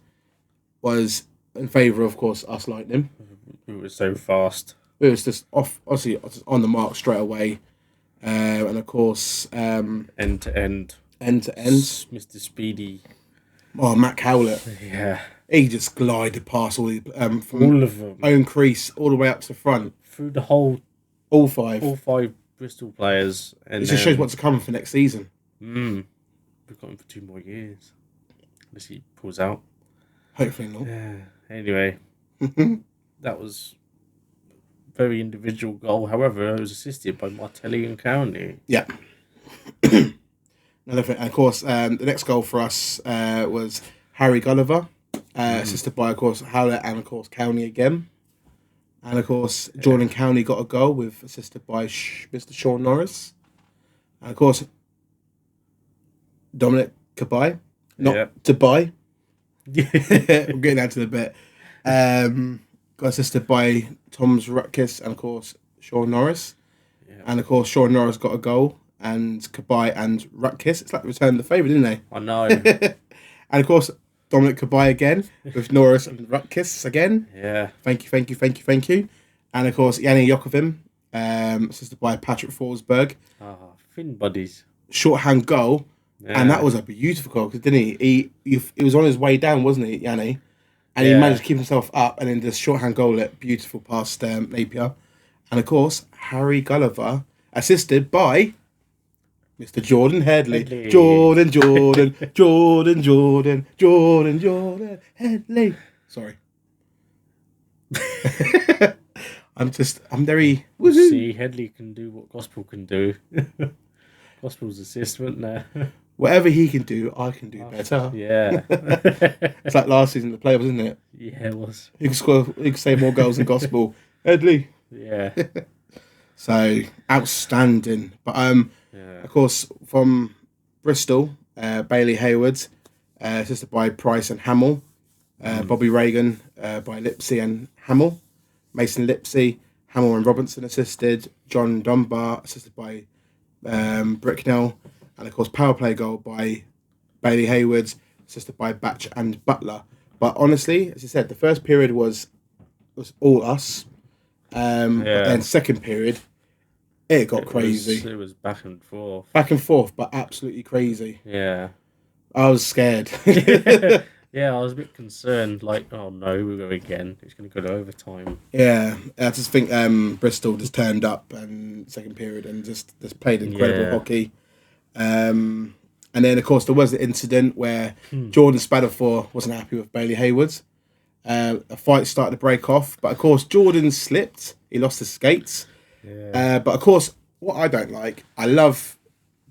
was in favour, of course, us Lightning. It was so fast. It was just obviously on the mark straight away. And of course, End to end. Mr. Speedy. Oh, Matt Cowlett. Yeah. He just glided past all the from All of them. own crease all the way up to the front. Through the whole... All five. All 5 Bristol players. And it just shows what's to come for next season. We've got him for 2 more years. Unless he pulls out. Hopefully not. Yeah. Anyway. That was a very individual goal. However, it was assisted by Martelli and County. Yeah. Another thing, and of course, the next goal for us was Harry Gulliver, assisted by, of course, Howlett and, of course, County again. And, of course, Jordan County got a goal with assisted by Mr. Sean Norris. And, of course, Dominic Cabai. Not Dubai. I'm getting out to the bit. Got assisted by Tom's Rutkiss and, of course, Sean Norris. Yeah. And, of course, Sean Norris got a goal. And Cabai and Rutkiss. It's like return the favour, didn't they? I know. And, of course, Dominic Cabai again with Norris and Rutkiss again. Yeah. Thank you. And, of course, Yanni Yakovim, assisted by Patrick Forsberg. Fin buddies. Shorthand goal. Yeah. And that was a beautiful goal, didn't he? He was on his way down, wasn't he, Yanni? And he managed to keep himself up and then just shorthand goal it. Beautiful past Napier. And, of course, Harry Gulliver, assisted by Mr. Jordan Headley. Jordan Headley. Sorry. I'm very... Woohoo. See, Headley can do what Gospel can do. Gospel's assist, wasn't there? Whatever he can do, I can do better. Yeah. It's like last season, the playoffs, wasn't it? Yeah, it was. He could save more goals than Gospel. Headley. Yeah. So, outstanding. But, of course, from Bristol, Bailey Hayward, assisted by Price and Hamill. Bobby Reagan by Lipsy and Hamill. Mason Lipsy, Hamill and Robinson assisted. John Dunbar assisted by Bricknell. And, of course, power play goal by Bailey Hayward, assisted by Batch and Butler. But honestly, as I said, the first period was all us. But then second period, it got crazy. It was back and forth. Back and forth, but absolutely crazy. Yeah. I was scared. Yeah, I was a bit concerned. Like, oh no, we'll go again. It's going to go to overtime. Yeah, I just think Bristol just turned up and second period and just played incredible hockey. And then, of course, there was the incident where Jordan Spadafor wasn't happy with Bailey Hayward. A fight started to break off, but of course Jordan slipped. He lost his skates. Yeah. But of course, what I don't like, I love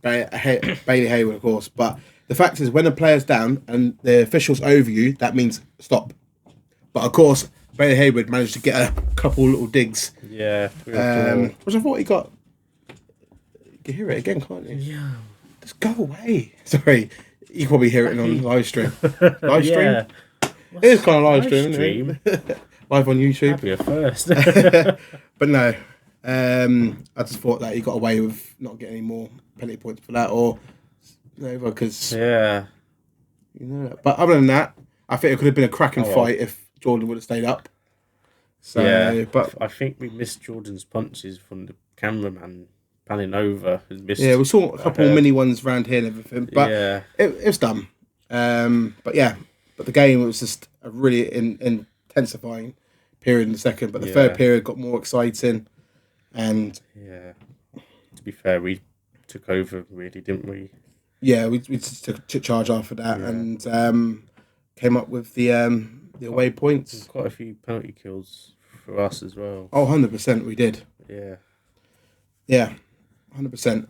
Bailey Hayward, of course, but the fact is when a player's down and the official's over you, that means stop. But of course, Bailey Hayward managed to get a couple little digs. Yeah. Which I thought he got. You can hear it again, can't you? Yeah. Just go away. Sorry, you can probably hear it on live stream. Live stream. Yeah. It is kind of live stream, isn't it? Live on YouTube. That'd be a first. But no, I just thought that he got away with not getting any more penalty points for that, or because But other than that, I think it could have been a cracking fight if Jordan would have stayed up. So, but I think we missed Jordan's punches from the cameraman panning over. Yeah, we saw a couple of mini ones around here and everything, but it was done. But the game was just a really intensifying period in the second. But the third period got more exciting, and to be fair, we took over really, didn't we? Yeah, we just took charge after that and came up with the away points. Quite a few penalty kills for us as well. Oh, 100% we did. Yeah. Yeah, 100%.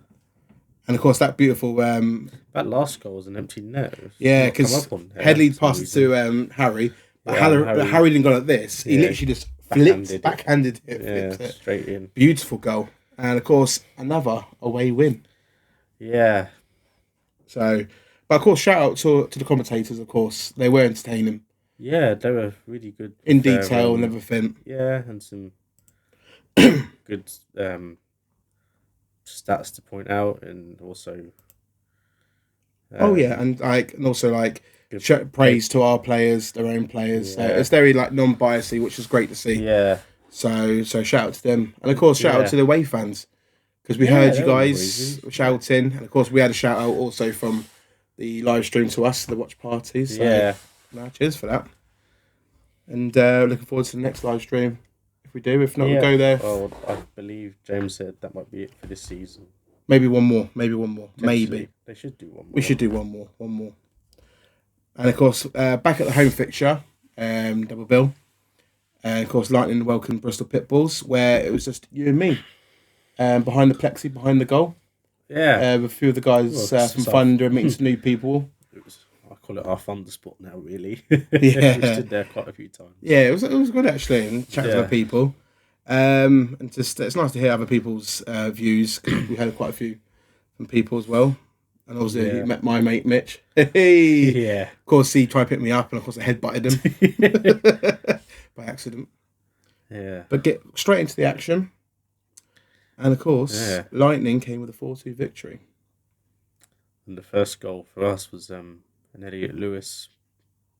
And of course, that beautiful... that last goal was an empty net. Yeah, because Headley passed it to Harry, but Harry didn't go like this. He literally just backhanded it. Straight in. Beautiful goal. And of course, another away win. Yeah. So, but of course, shout out to the commentators, of course. They were entertaining. Yeah, they were really good. In detail and everything. Yeah, and some good stats to point out, and also. And also praise to our players, their own players. So Yeah. it's very like non-biasy, which is great to see. Yeah. So shout out to them, and of course shout out to the away fans, because we heard you they were guys amazing. shouting, and of course we had a shout out also from the live stream to us, the watch parties. So, cheers for that. And looking forward to the next live stream. If we do, if not, we'll go there. Well, I believe James said that might be it for this season. Maybe one more. Maybe they should do one more. We should do one more. And of course, back at the home fixture, double bill. And of course, Lightning welcomed Bristol Pitbulls, where it was just you and me, behind the plexi, behind the goal. Yeah, with a few of the guys from Thunder and meeting some new people. I call it our Thunder spot now, really. Yeah, we stood there quite a few times. Yeah, it was good actually, and chatting to other people. And just it's nice to hear other people's views, because we had quite a few from people as well. And also you met my mate Mitch. Yeah. Of course, he tried to pick me up, and of course I headbutted him by accident. Yeah. But get straight into the action. And of course, Lightning came with a 4-2 victory. And the first goal for us was an Elliot Lewis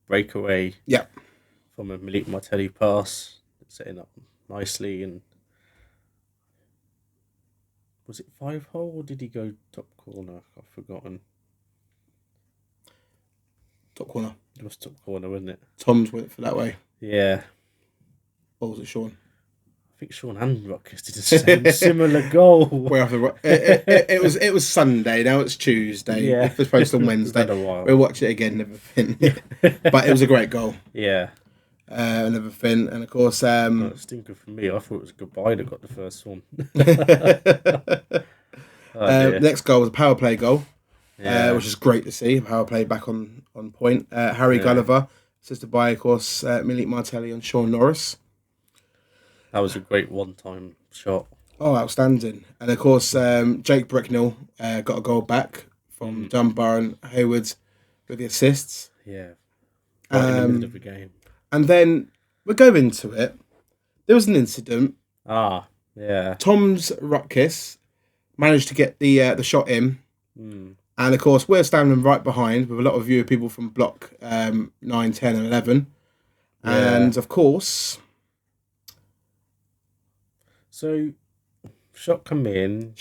breakaway. Yeah. From a Malik Martelli pass, setting up nicely. And was it 5-hole or did he go top corner? I've forgotten. Top corner. It was top corner, wasn't it? Tom's went for that way. Yeah. What was it, Sean? I think Sean and Ruckus did the same similar goal. It was Sunday, now it's Tuesday. Yeah. It was posted on Wednesday. We'll watch it again and everything. But it was a great goal. Yeah. And everything. And of course... stinker for me. I thought it was goodbye that got the first one. Next goal was a power play goal, which is great to see. Power play back on point. Harry Gulliver, assisted by, of course, Malik Martelli and Sean Norris. That was a great one-time shot. Oh, outstanding. And of course, Jake Bricknell got a goal back from Dunbar and Hayward with the assists. Yeah. Right in the middle of the game. And then we'll go into it. There was an incident. Yeah. Tom's Ruckus managed to get the shot in. And of course, we're standing right behind with a lot of viewer people from block 9, 10 and 11. Yeah. And of course... So, shot came in.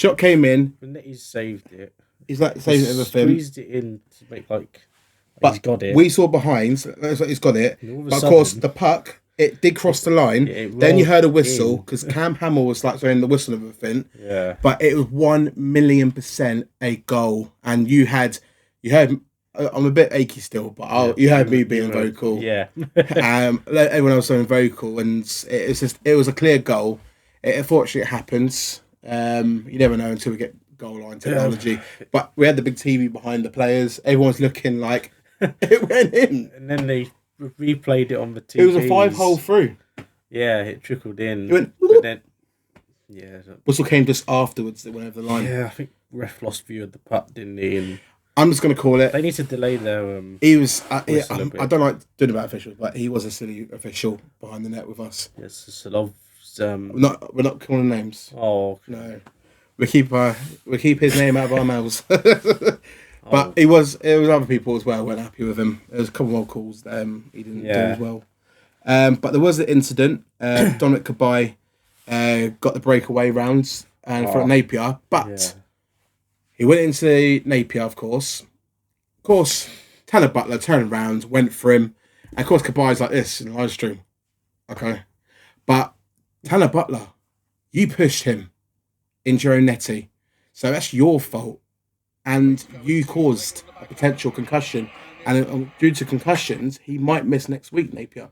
Netty saved it. He's like saving everything. Squeezed it in to make he's got it. We saw behind, so looks like he's got it. But of course, the puck, it did cross the line. Then you heard a whistle, because Cam Hamill was like throwing the whistle and everything. Yeah. But it was 1,000,000% a goal. And you heard, I'm a bit achy still, but you heard me being vocal. Yeah. Everyone else being vocal, and it was a clear goal. Unfortunately, it happens. You never know until we get goal line technology. Yeah. But we had the big TV behind the players. Everyone's looking like it went in. And then they replayed it on the TV. It was a 5-hole through. Yeah, it trickled in. It went, but then, whistle came just afterwards. It went over the line. Yeah, I think ref lost view of the puck, didn't he? And I'm just going to call it. They need to delay their. He was. I don't like doing about officials, but he was a silly official behind the net with us. Yes, Salov. We're not calling names. Oh no, we keep his name out of our mouths. But it was other people as well weren't happy with him. There was a couple more calls that he didn't do as well. But there was an incident. Dominic Cabai got the breakaway rounds and for Napier, but he went into Napier, of course. Of course, Tanner Butler turned around, went for him, and of course Cabai's like this in the live stream. Okay, but Tanner Butler, you pushed him into your own netty. So that's your fault. And you caused a potential concussion. And due to concussions, he might miss next week, Napier.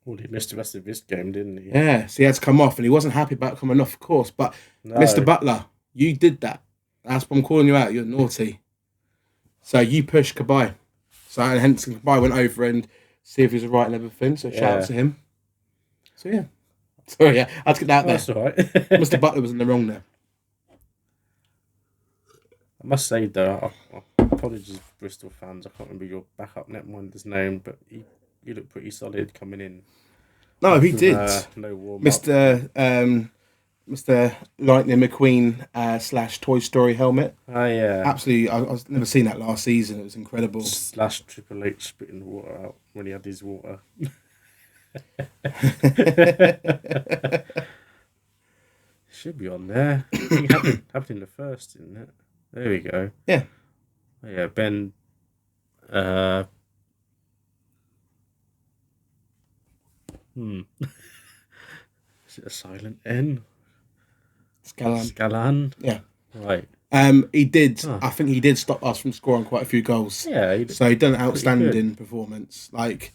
Well, he missed the rest of this game, didn't he? Yeah, so he had to come off. And he wasn't happy about coming off, of course. But Mr. Butler, you did that. That's why I'm calling you out. You're naughty. So you pushed Cabai. So and hence Cabai went over and see if he was right and everything. So shout out to him. So yeah. Sorry, I had to get that there. That's all right. Mr. Butler was in the wrong there. I must say, though, apologies, Bristol fans. I can't remember your backup netminder's name, but he looked pretty solid coming in. No, he did. No warm-up. Mr. Mr. Lightning McQueen / Toy Story helmet. Oh yeah. Absolutely, I was never seen that last season. It was incredible. / Triple H spitting the water out when he had his water. Should be on there. I think it happened in the first, didn't it? There we go. Yeah. Oh, yeah, Ben. Is it a silent N? Scalan. Yeah. Right. He did. Huh. I think he did stop us from scoring quite a few goals. Yeah. So he done an outstanding performance. Like,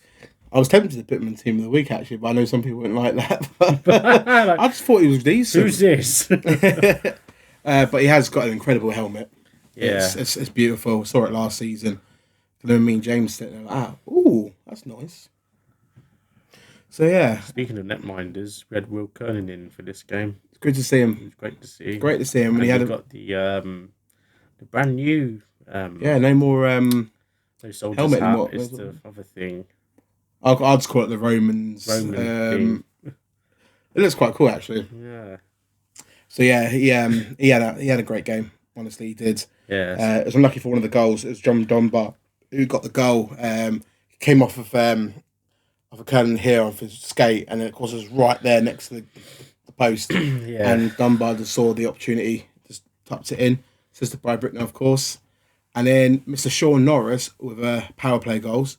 I was tempted to put him in Team of the Week actually, but I know some people wouldn't like that. Like, I just thought he was decent. Who's this? But he has got an incredible helmet. Yeah. It's beautiful. Saw it last season. And then me and James sitting there, ooh, that's nice. So yeah. Speaking of netminders, we had Will Kernan in for this game. It's good to see him. It was great to see. Great to see him. And he got the brand new. No more no soldier's helmet hat anymore. is the other thing. I'd just call it the Roman thing. It looks quite cool actually. Yeah. So yeah, he had a great game. Honestly, he did. Yeah. It was unlucky for one of the goals. It was John Dunbar who got the goal. He came off of a curling here off his skate, and then of course it was right there next to the post. Yeah. And Dunbar just saw the opportunity, just tucked it in, assisted by Brickner, of course. And then Mr. Sean Norris with power play goals,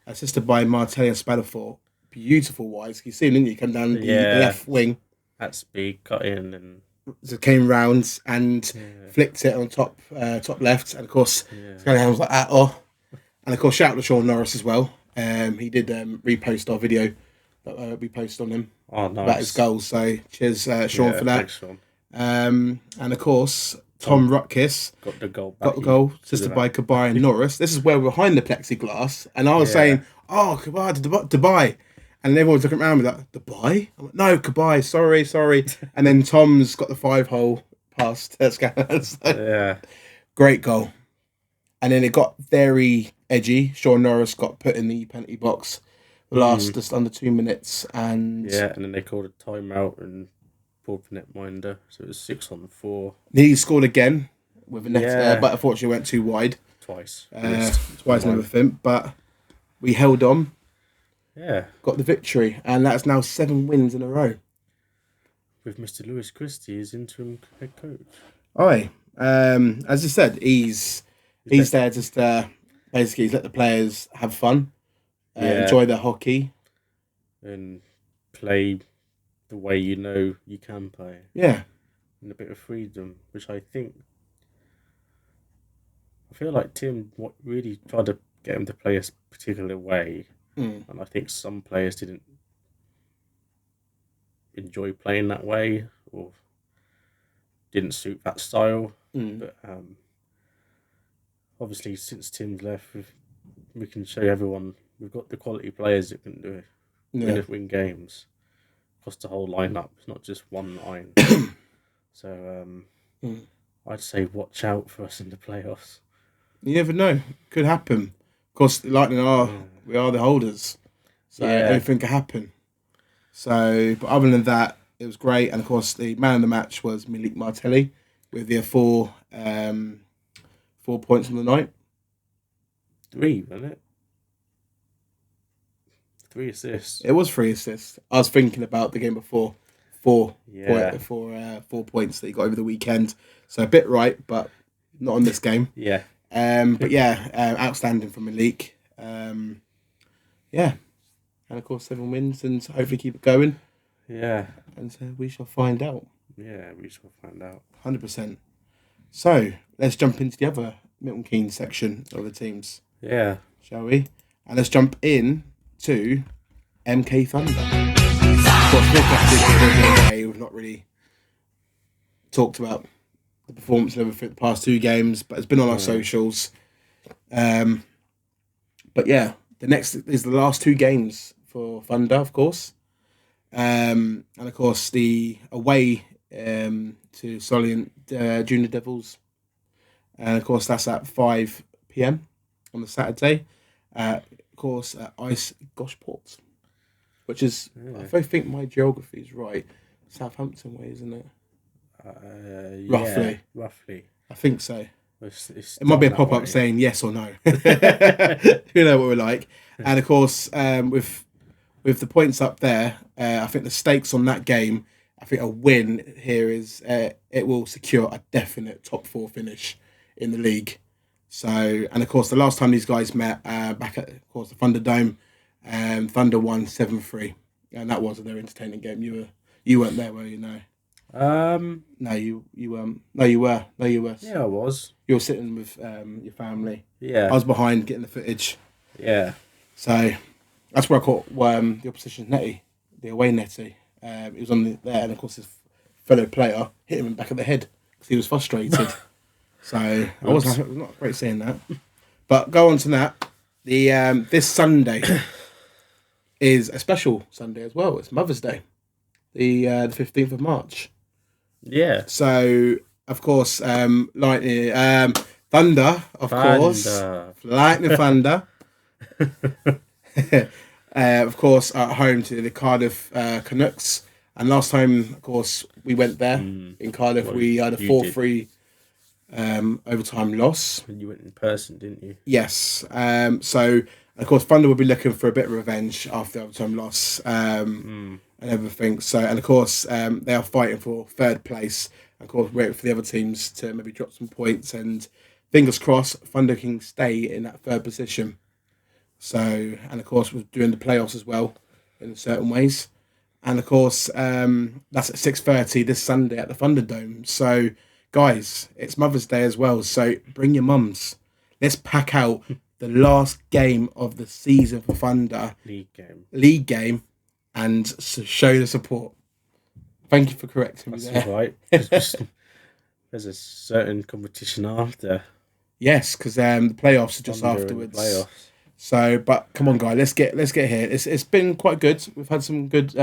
assisted by Martelli and Spadafor. Beautiful wise. You see him, didn't you? Come down the left wing. At speed, cut in, and so came round and flicked it on top left, and of course Scallaghan was like that. And of course shout out to Sean Norris as well. He did repost our video that we posted on him about his goals. So cheers, Sean, for that. Thanks, Sean. And of course Tom Rutkiss got the goal. Assisted by Kabay and Norris. This is where we're behind the plexiglass, and I was saying, Kabay to Dubai. And everyone's looking around me like, Dubai? I'm like, no, Kabay, sorry. And then Tom's got the 5-hole pass to Scallaghan. So, great goal. And then it got very edgy. Sean Norris got put in the penalty box the last just under 2 minutes. And then they called a timeout and pulled the netminder. So it was 6-on-4. He scored again with a net, but unfortunately went too wide. Twice. Twice in everything. But we held on. Yeah. Got the victory, and that's now 7 wins in a row. With Mr. Lewis Christie as interim head coach. Aye. As you said, he's there just basically he's let the players have fun, enjoy their hockey. And play the way you know you can play. Yeah. And a bit of freedom, which I feel like Tim really tried to get him to play a particular way. And I think some players didn't enjoy playing that way or didn't suit that style. But obviously, since Tim's left, we can show everyone we've got the quality players that can do it. Win games across the whole lineup. It's not just one line. So I'd say watch out for us in the playoffs. You never know. Could happen. Of course, Lightning we are the holders, so anything can happen. So, but other than that, it was great. And of course, the man of the match was Malik Martelli with the 4 points on the night. 3, wasn't it? 3 assists. It was 3 assists. I was thinking about the game before. 4 points that he got over the weekend. So a bit right, but not on this game. Yeah. Outstanding from Malik. And of course 7 wins, and hopefully keep it going. Yeah. And so we shall find out. Yeah, we shall find out. 100%. So let's jump into the other Milton Keynes section of the teams. Yeah. Shall we? And let's jump in to MK Thunder. Of course, we've not really talked about the performance of the past 2 games, but it's been on our socials. But yeah, the next is the last 2 games for Thunder, of course. And of course, the away to Solent Junior Devils. And of course, that's at 5 p.m. on the Saturday. Of course, at Ice Goshport, which is, if I think my geography is right, Southampton way, isn't it? Yeah, roughly. I think so. It's It might be a down that pop-up way. saying yes or no. You know what we're like. And of course, with the points up there, I think the stakes on that game, I think a win here is it will secure a definite top 4 finish in the league. So, and of course, the last time these guys met back at, of course, the Thunderdome, Thunder won 7-3, and that was a very entertaining game. You weren't there, were you? No. No, you no, you were. No, you were. Yeah, I was. You were sitting with your family. Yeah. I was behind getting the footage. Yeah. So that's where I caught the opposition's netty, the away netty. He was on there, and of course his fellow player hit him in the back of the head because he was frustrated. So it was not great seeing that. But go on to that. The this Sunday is a special Sunday as well. It's Mother's Day, the 15th of March. Yeah. So of course, lightning, thunder, of course, lightning thunder. Of course, at home to the Cardiff Canucks. And last time, of course, we went there in Cardiff. We had a 4-3 overtime loss. And you went in person, didn't you? Yes. So, of course, Thunder will be looking for a bit of revenge after the overtime loss and everything. So, and of course, they are fighting for third place. Of course, waiting for the other teams to maybe drop some points. And fingers crossed, Thunder can stay in that third position. So, and of course, we're doing the playoffs as well in certain ways. And of course, that's at 6:30 this Sunday at the Thunderdome. So, guys, it's Mother's Day as well. So, bring your mums. Let's pack out the last game of the season for Thunder. League game. And show the support. Thank you for correcting me there. That's all right. There's a certain competition after. Yes, because the playoffs are just Thunder afterwards. Playoffs. So, but come on, guys, let's get here. It's been quite good. We've had some good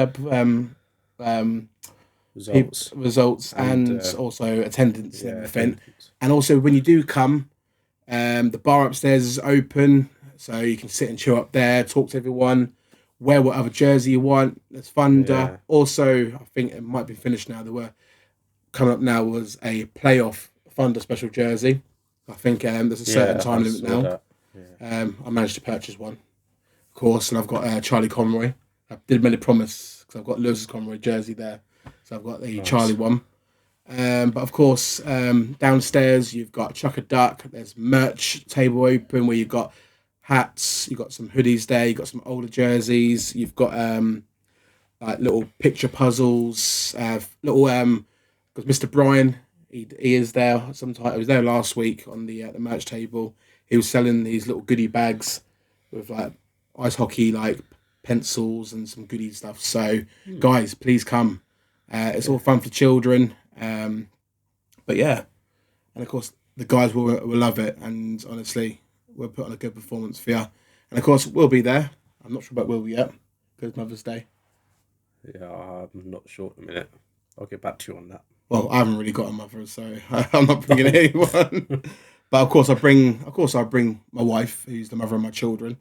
results and also attendance and everything. And also, when you do come, the bar upstairs is open, so you can sit and chill up there, talk to everyone, wear whatever jersey you want. There's Thunder. Yeah. Also, I think it might be finished now. There were coming up now was a playoff Thunder special jersey. I think there's a certain time limit now. That. Yeah. I managed to purchase one, of course, and I've got Charlie Conroy. I did make a promise because I've got Lewis's Conroy jersey there, so I've got the Charlie one. But of course, downstairs you've got Chuck a Duck. There's merch table open where you've got hats, you've got some hoodies there, you've got some older jerseys, you've got like little picture puzzles, because Mr. Brian he is there sometimes. He was there last week on the merch table. He was selling these little goodie bags with like ice hockey like pencils and some goodie stuff. So guys, please come. It's all fun for children. But yeah, and of course the guys will love it. And honestly, we'll put on a good performance for you. And of course we'll be there. I'm not sure about will yet because Mother's Day. Yeah, I'm not sure in a minute. I'll get back to you on that. Well, I haven't really got a mother, so I'm not bringing anyone. But of course, I bring my wife, who's the mother of my children,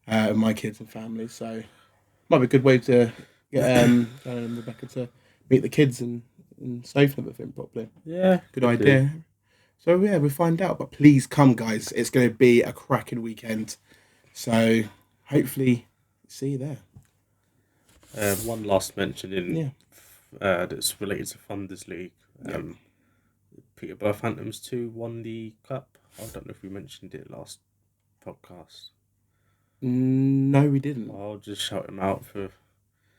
and my kids and family. So, might be a good way to get Rebecca to meet the kids and safe and everything properly. Yeah, good idea. So yeah, we'll find out. But please come, guys. It's going to be a cracking weekend. So hopefully, see you there. One last mention in that's related to Thunder's League. Peterborough Phantoms 2 won the cup. I don't know if we mentioned it last podcast. No, we didn't. I'll just shout them out for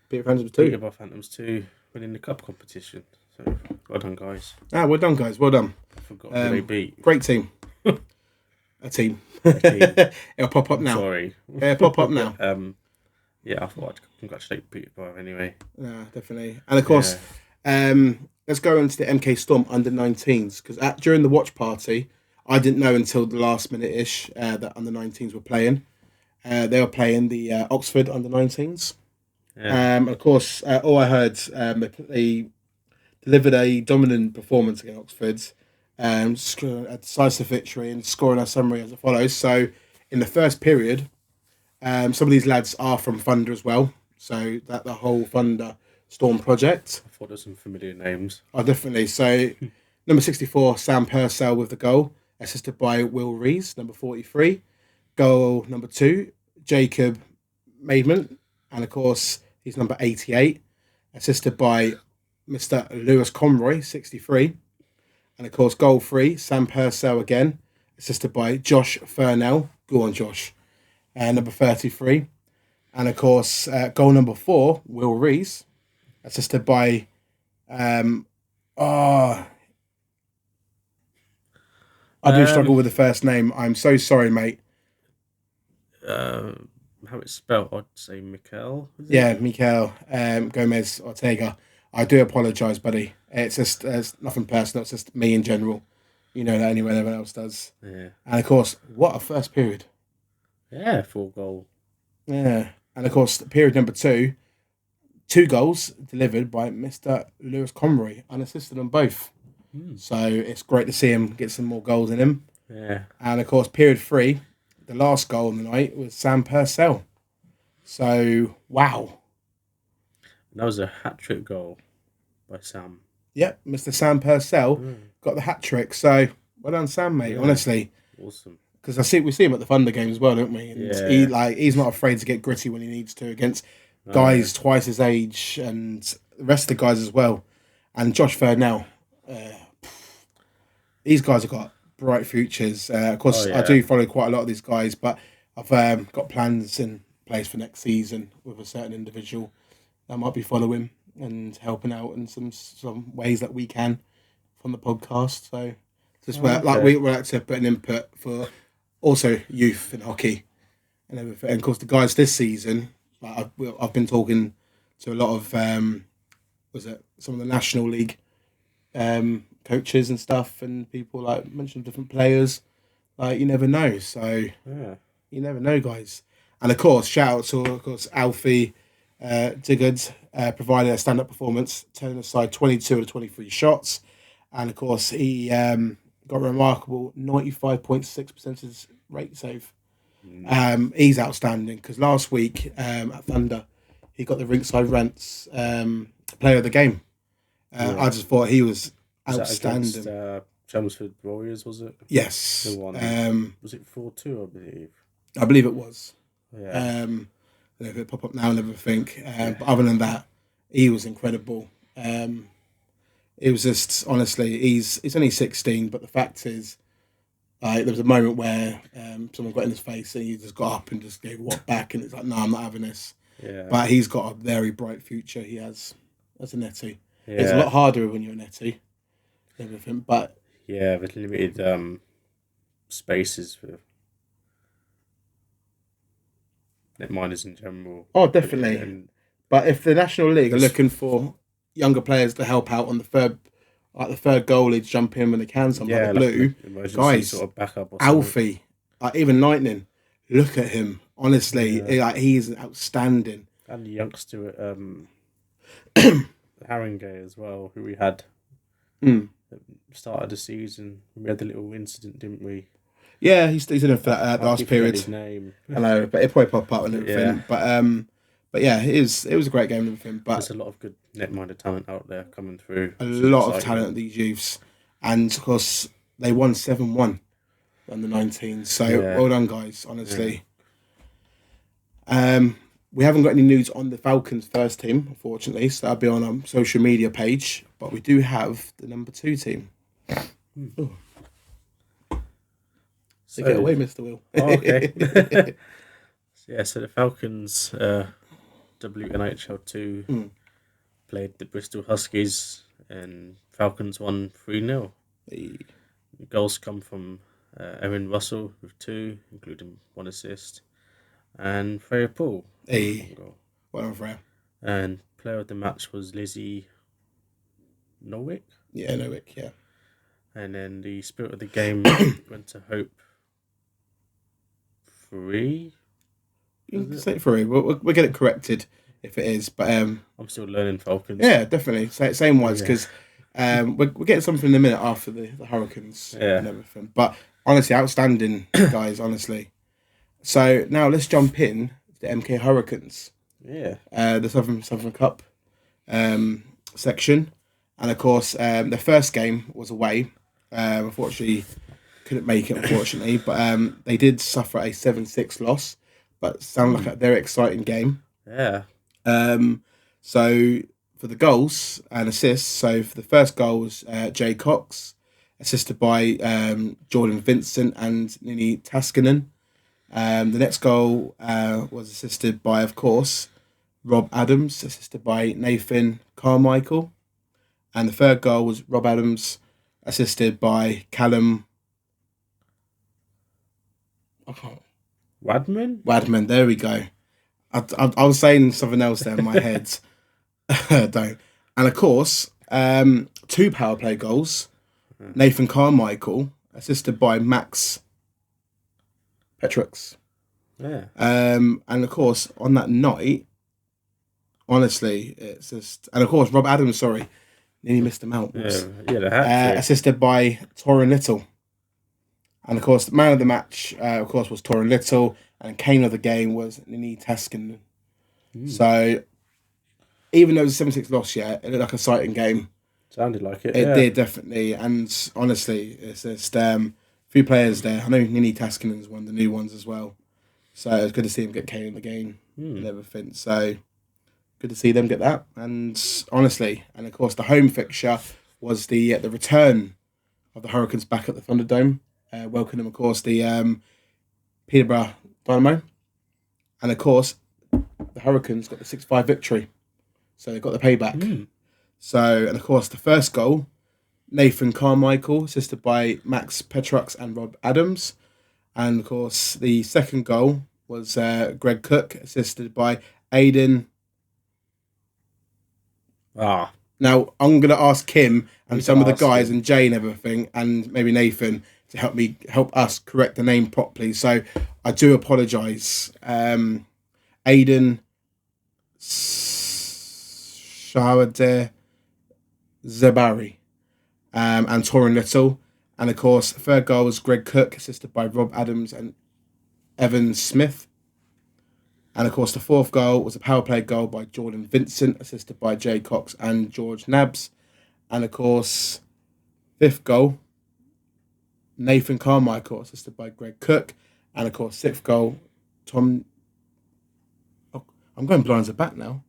Peterborough Phantoms 2 winning the cup competition. So well done, guys. Well done, guys. Well done. I forgot who they beat. Great team. A team. It'll pop up now. Sorry. It'll pop up now. Yeah, I thought I'd congratulate Peterborough anyway. Yeah, definitely. And of course, let's go into the MK Storm under 19s because during the watch party, I didn't know until the last minute-ish that under 19s were playing. They were playing the Oxford under 19s. Yeah. Of course, all I heard, they delivered a dominant performance against Oxford, scoring a decisive victory and scoring a summary as follows. So, in the first period, some of these lads are from Thunder as well. So, that the whole Thunder Storm project. I thought there's some familiar names. Oh, definitely. So, number 64, Sam Purcell with the goal, assisted by Will Rees, number 43. Goal number 2, Jacob Maidment, and of course, he's number 88, assisted by Mr. Lewis Conroy, 63. And of course, goal 3, Sam Purcell again, assisted by Josh Furnell. Go on, Josh. Number 33. And of course, goal number 4, Will Rees, assisted by I do struggle with the first name. I'm so sorry, mate. How it's spelled, I'd say Mikel. Yeah, Mikel Gomez Ortega. I do apologise, buddy. It's just nothing personal. It's just me in general. You know that anyway, everyone else does. Yeah. And of course, what a first period. Yeah, 4 goal. Yeah. And of course, period number 2, 2 goals delivered by Mr. Lewis Conroy, unassisted on both. So it's great to see him get some more goals in him. Yeah. And of course, period 3, the last goal of the night was Sam Purcell. So, wow. That was a hat-trick goal by Sam. Yep, Mr. Sam Purcell got the hat-trick. So, well done, Sam, mate, honestly. Awesome. Because we see him at the Thunder games as well, don't we? And he's not afraid to get gritty when he needs to against guys twice his age and the rest of the guys as well. And Josh Furnell, these guys have got bright futures. Of course, I do follow quite a lot of these guys, but I've got plans in place for next season with a certain individual that might be following and helping out in some ways that we can from the podcast. So just we like to put an input for also youth in hockey and everything. And of course, the guys this season, like I've been talking to a lot of some of the National League coaches and stuff, and people like mentioned different players. Like you never know, so you never know, guys. And of course, shout out to Alfie Diggard, provided a stand-up performance, turning aside 22 of the 23 shots, and of course he got a remarkable 95.6% rate save. He's outstanding because last week at Thunder, he got the Rinkside Rants player of the game. I just thought he was outstanding. Was that against, Chelmsford Warriors, was it? Yes. The one. Was it 4-2, I believe? I believe it was. Yeah. If it pop up now and everything. But other than that, he was incredible. It was just, honestly, he's only 16, but the fact is, there was a moment where someone got in his face and he just got up and just gave a walk back, and it's like, no, I'm not having this. Yeah. But he's got a very bright future. He has as a netty. Yeah. It's a lot harder when you're a netty. Everything, but yeah, with limited spaces for netminders in general. Oh, definitely. But if the National League are looking for younger players to help out on the third goalie to jump in when they can, something like the blue, guys, sort of backup or Alfie, even Lightning, look at him. Honestly, he's outstanding. And the youngster at Haringey as well, who we had at the start of the season. We had the little incident, didn't we? Yeah, he's in it for that last period. His name. I know, but it probably pop up and everything. Yeah. But yeah, it was a great game and everything. But there's a lot of good netminder talent out there coming through. A lot of talent, these youths, and of course they won 7-1 on the 19s. So well done, guys. Honestly. Yeah. We haven't got any news on the Falcons first team, unfortunately, so that'll be on our social media page. But we do have the number 2 team. So get away, Mr. Will. Oh, okay. So the Falcons, WNHL2, played the Bristol Huskies, and Falcons won 3-0. The goals come from Erin Russell with 2, including 1 assist, and Freya Paul. Well done, Freya. And player of the match was Lizzie Nowick. Yeah, Nowick, yeah. And then the spirit of the game went to Hope 3. You can say 3. We'll get it corrected if it is. But I'm still learning Falcons. Yeah, definitely. Same ones, because we're getting something in a minute after the Hurricanes and everything. But honestly, outstanding, guys, honestly. So now let's jump in to the MK Hurricanes. Yeah. The Southern Cup section. And of course, their first game was away. Unfortunately, couldn't make it, unfortunately. But they did suffer a 7-6 loss. But sounded like a very exciting game. Yeah. So for the goals and assists, so for the first goal was Jay Cox, assisted by Jordan Vincent and Nini Taskinen. The next goal was assisted by, of course, Rob Adams, assisted by Nathan Carmichael. And the third goal was Rob Adams, assisted by Callum Wadman, there we go. I was saying something else there in my head. Don't. And of course, 2 power play goals. Nathan Carmichael, assisted by Max Petrux. Yeah. And of course, on that night, honestly, it's just... And of course, Rob Adams, nearly missed him out. Assisted by Torrin Little. And of course, the man of the match, of course, was Torrin Little. And Kane of the game was Nini Taskin. So, even though it was a 7-6 loss, it looked like a exciting game. Sounded like it. It did, definitely. And honestly, it's just a few players there. I know Nini Taskinen is one of the new ones as well. So it was good to see him get Kane in the game and everything. So good to see them get that. And honestly, and of course, the home fixture was the return of the Hurricanes back at the Thunderdome. Welcoming, of course, the Peterborough Dynamo. And of course, the Hurricanes got the 6-5 victory. So they got the payback. So, and of course, the first goal, Nathan Carmichael, assisted by Max Petrux and Rob Adams. And of course, the second goal was Greg Cook, assisted by Aiden. Now, I'm going to ask Kim and some of the guys and Jay and everything, and maybe Nathan, to help us correct the name properly. So I do apologise. Aiden Shawade Zabari and Torrin Little. And of course, the third goal was Greg Cook, assisted by Rob Adams and Evan Smith. And of course, the fourth goal was a power play goal by Jordan Vincent, assisted by Jay Cox and George Nabs. And of course, fifth goal, Nathan Carmichael, assisted by Greg Cook. And of course, sixth goal, I'm going blind as a bat now.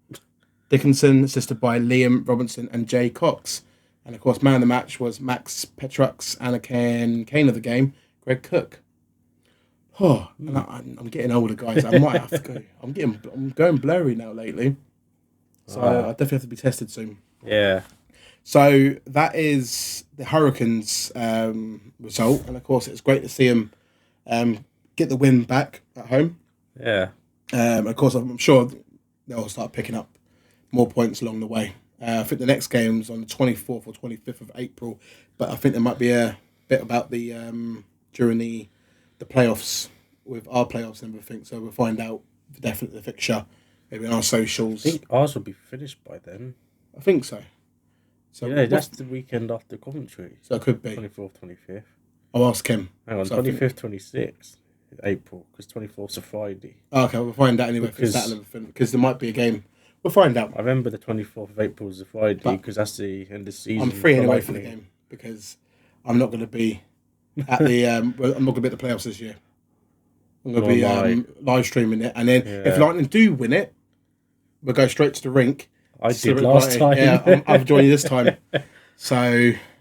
Dickinson, assisted by Liam Robinson and Jay Cox. And of course, man of the match was Max Petrux and Kane of the game, Greg Cook. Oh, and I'm getting older, guys. I might have to go. I'm going blurry now lately. So I definitely have to be tested soon. Yeah. So that is the Hurricanes result. And of course, it's great to see them get the win back at home. Yeah. Of course, I'm sure they'll start picking up more points along the way. I think the next game's on the 24th or 25th of April. But I think there might be a bit about the during the playoffs with our playoffs and everything. So we'll find out definitely the fixture maybe on our socials. I think ours will be finished by then. I think so. So yeah, that's the weekend after Coventry. So it could be 24th, 25th. I'll ask him. Hang on, 25th, 26th April, because 24th's a Friday. Oh, okay, we'll find out anyway because there might be a game. We'll find out. I remember the 24th of April is a Friday because that's the end of the season. I'm free anyway for the game because I'm not going to be at the. I'm not going to be at the playoffs this year. I'm going to be live streaming it, and then if Lightning do win it, we'll go straight to the rink. I did last time. Yeah, I'm joining this time. So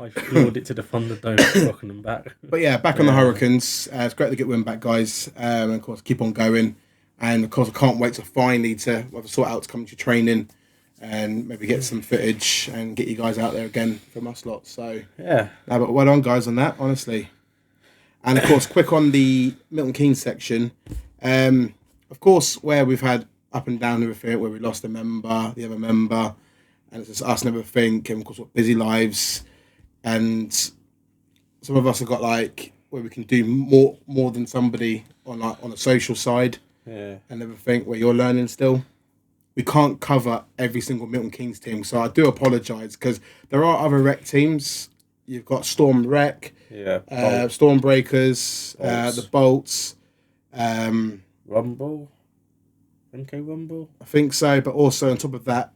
I floored it to the Thunderdome, rocking them back. But yeah, back on the Hurricanes. It's great to get win back, guys. And of course, keep on going. And of course, I can't wait to finally sort out to come to training and maybe get some footage and get you guys out there again from us lot. So yeah, but well done, guys, on that. Honestly. And of course, quick on the Milton Keynes section. Of course, where we've had up and down everything, where we lost a member, the other member, and it's just us and everything, and of course, busy lives. And some of us have got where we can do more than somebody on a social side. Yeah. And everything where you're learning still. We can't cover every single Milton Keynes team, so I do apologise because there are other rec teams. You've got Storm Rec, Storm Breakers, the Bolts, Rumble. MK Rumble? I think so, but also on top of that,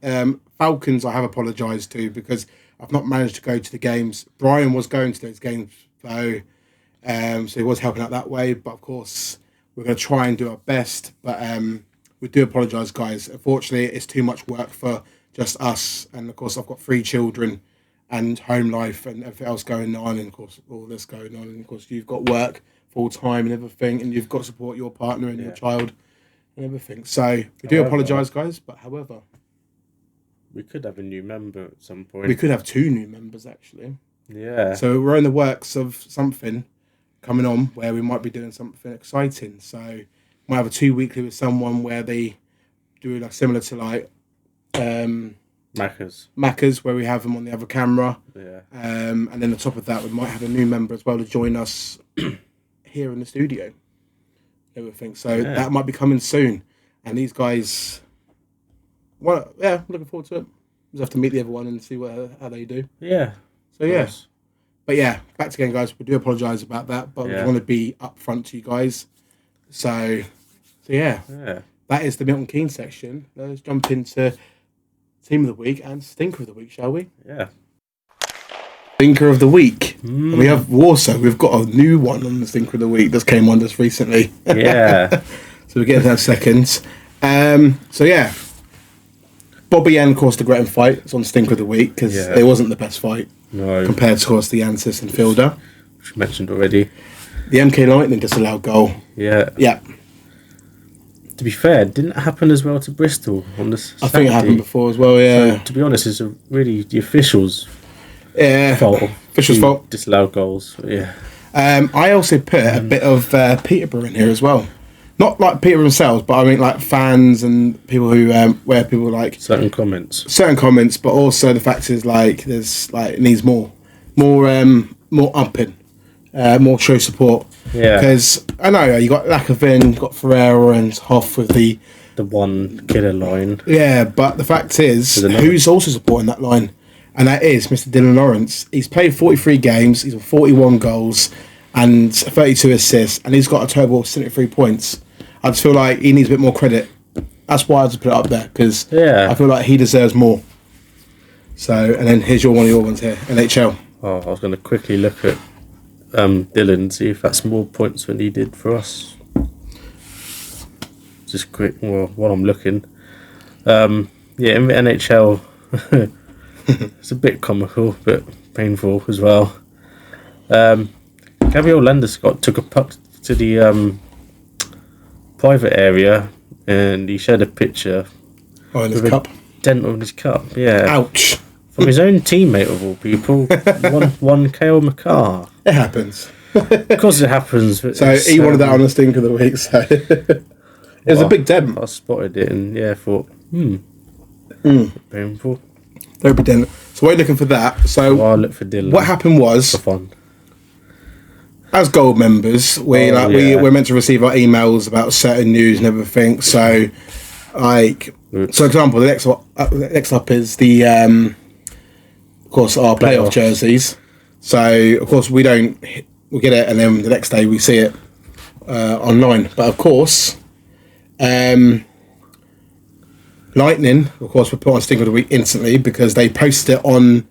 Falcons I have apologised to because I've not managed to go to the games. Brian was going to those games though, so he was helping out that way. But of course, we're going to try and do our best. But we do apologise, guys. Unfortunately, it's too much work for just us, and of course, I've got 3 children and home life and everything else going on, and of course, all this going on, and of course, you've got work full time and everything, and you've got to support your partner and your child. And everything. So we do apologise, guys. But however, we could have a new member at some point. we could have 2 new members actually. Yeah. So we're in the works of something coming on where we might be doing something exciting. So we might have a 2 weekly with someone where they do like similar to like Macca's, where we have them on the other camera. Yeah. And then on top of that, we might have a new member as well to join us here in the studio. Everything. So that might be coming soon. And these guys, well, yeah, looking forward to it. We'll have to meet the other one and see how they do. Yeah. So yeah. But yeah, back again, guys. We do apologise about that, but we want to be upfront to you guys. So yeah. That is the Milton Keynes section. Let's jump into Team of the Week and Stinker of the Week, shall we? Yeah. Stinker of the Week. And we have Warsaw. We've got a new one on the Stinker of the Week that came on just recently. Yeah. So we'll get into that in seconds. So yeah. Bobby and, of course, the Gretton fight. It's on Stinker of the Week because it wasn't the best fight. No. Compared to, of course, the Antis and Fielder. Which you mentioned already. The MK Lightning disallowed goal. Yeah. Yeah. To be fair, didn't it happen as well to Bristol on this Saturday? I think it happened before as well, yeah. So, to be honest, it's really the officials' fault. Officials' fault. Disallowed goals, yeah. I also put a bit of Peterborough in here as well. Not like Peterborough themselves, but I mean like fans and people who where people like certain comments, but also the fact is like there's like it needs more upping, more show support. Yeah, because I know you got Lacavin, you got Ferreira and Hoff with the one killer line. Yeah, but the fact is who's also supporting that line, and that is Mr. Dylan Lawrence. He's played 43 games, he's got 41 goals and 32 assists, and he's got a total of 73 points. I just feel like he needs a bit more credit. That's why I just put it up there, because I feel like he deserves more. So, and then here's one of your ones here, NHL. Oh, I was going to quickly look at Dylan, see if that's more points than he did for us. Just quick, well, while I'm looking. In the NHL, it's a bit comical, but painful as well. Gabriel Landeskog took a puck to the private area and he showed a picture in his cup. Dent on his cup, yeah. Ouch. From his own teammate of all people, one Kale McCarr. It happens. Of course it happens. So he wanted that on the Stinker of the Week, so it was a big dent. I spotted it and thought, painful. Very big dent. So we're looking for that. So I look for Dylan. What happened was, for fun. As gold members, we're meant to receive our emails about certain news and everything. So, like, for example, the next up is the, of course, our playoff jerseys. So, of course, we get it, and then the next day we see it online. But of course, Lightning, of course, were put on Stinker of the Week instantly because they posted it on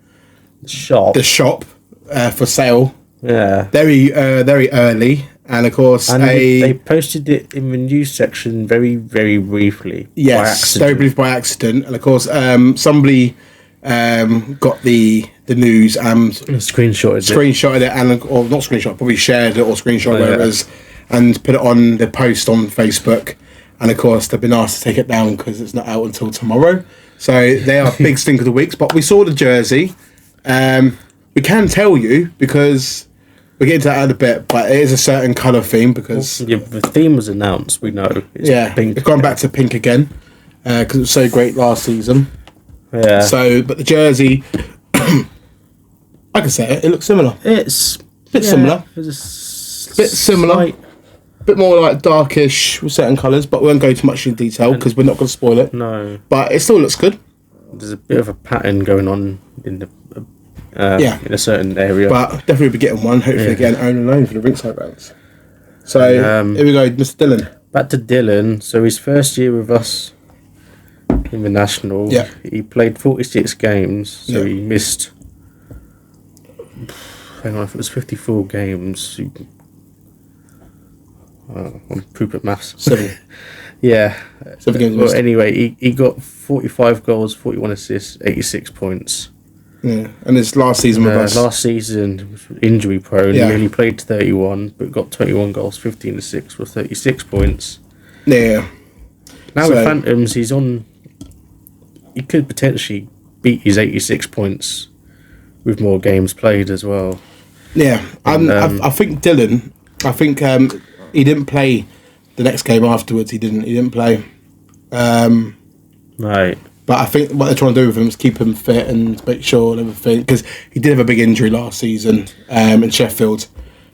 the shop for sale. Yeah, very early, and of course they posted it in the news section very, very briefly. Yes, very brief by accident, and of course somebody got the news and screenshotted it, and or not screenshot, probably shared it or screenshot whatever it is, and put it on the post on Facebook. And of course they've been asked to take it down because it's not out until tomorrow. So they are big Stink of the Weeks. But we saw the jersey. We can tell you because we'll get into that in a bit, but it is a certain colour theme because... Yeah, the theme was announced, we know. It's pink. It's gone back to pink again because it was so great last season. Yeah. So, but the jersey, like I said, it looks similar. It's... a bit similar. It's a bit similar. A bit more like darkish with certain colours, but we won't go too much in detail because we're not going to spoil it. No. But it still looks good. There's a bit of a pattern going on in the... in a certain area, but definitely be getting one. Hopefully, get an own and loan for the Rinkside Rants. So here we go, Mr. Dylan. back to Dylan. So his first year with us in the national, he played 46 games. So he missed. Hang on, if it was 54 games. I'm poop at maths. 7. Yeah. 7 games. Well, anyway, he got 45 goals, 41 assists, 86 points. Yeah, and his last season with us. Last season was injury prone. He only played 31, but got 21 goals, 15 assists for 36 points. Yeah. Now with Phantoms, he's on. He could potentially beat his 86 points with more games played as well. Yeah, and I think Dylan. I think he didn't play the next game afterwards. He didn't play. Right. But I think what they're trying to do with him is keep him fit and make sure and everything, because he did have a big injury last season in Sheffield.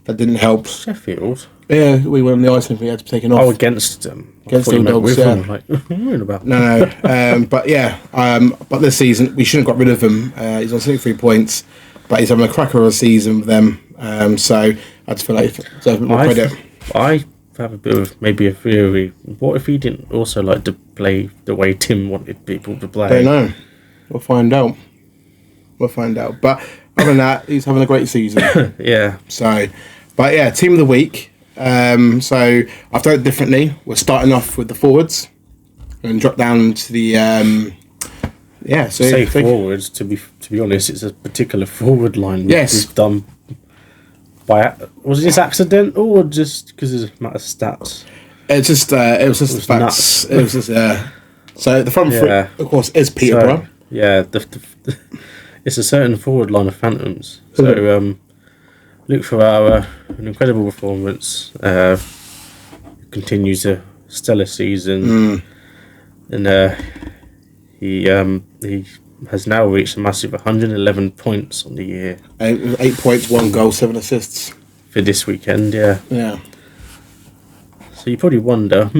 That didn't help. Sheffield? Yeah, we went on the ice and we had to be taken off. Oh, against them. Against the Dogs, yeah. Like, what are you about? No. But yeah, but this season, we shouldn't have got rid of him. He's on 63 points, but he's having a cracker of a season with them. So I just feel like he deserves a bit more credit. I have a bit of maybe a theory. What if he didn't also like to play the way Tim wanted people to play? Don't know. We'll find out. But other than that, he's having a great season. Yeah. So, but yeah, team of the week. So I've done it differently. We're starting off with the forwards and drop down to the So say forwards. To be honest, it's a particular forward line. Yes. We've done. Was this accidental or just because it's a matter of stats? It was just the facts. Nuts. It was just So the front three, of course, is Peterborough. So, it's a certain forward line of Phantoms. So Luke Ferrara, an incredible performance. Continues a stellar season, and he has now reached a massive 111 points on the year. 8 points, 1 goal, 7 assists for this weekend. Yeah. So you probably wonder,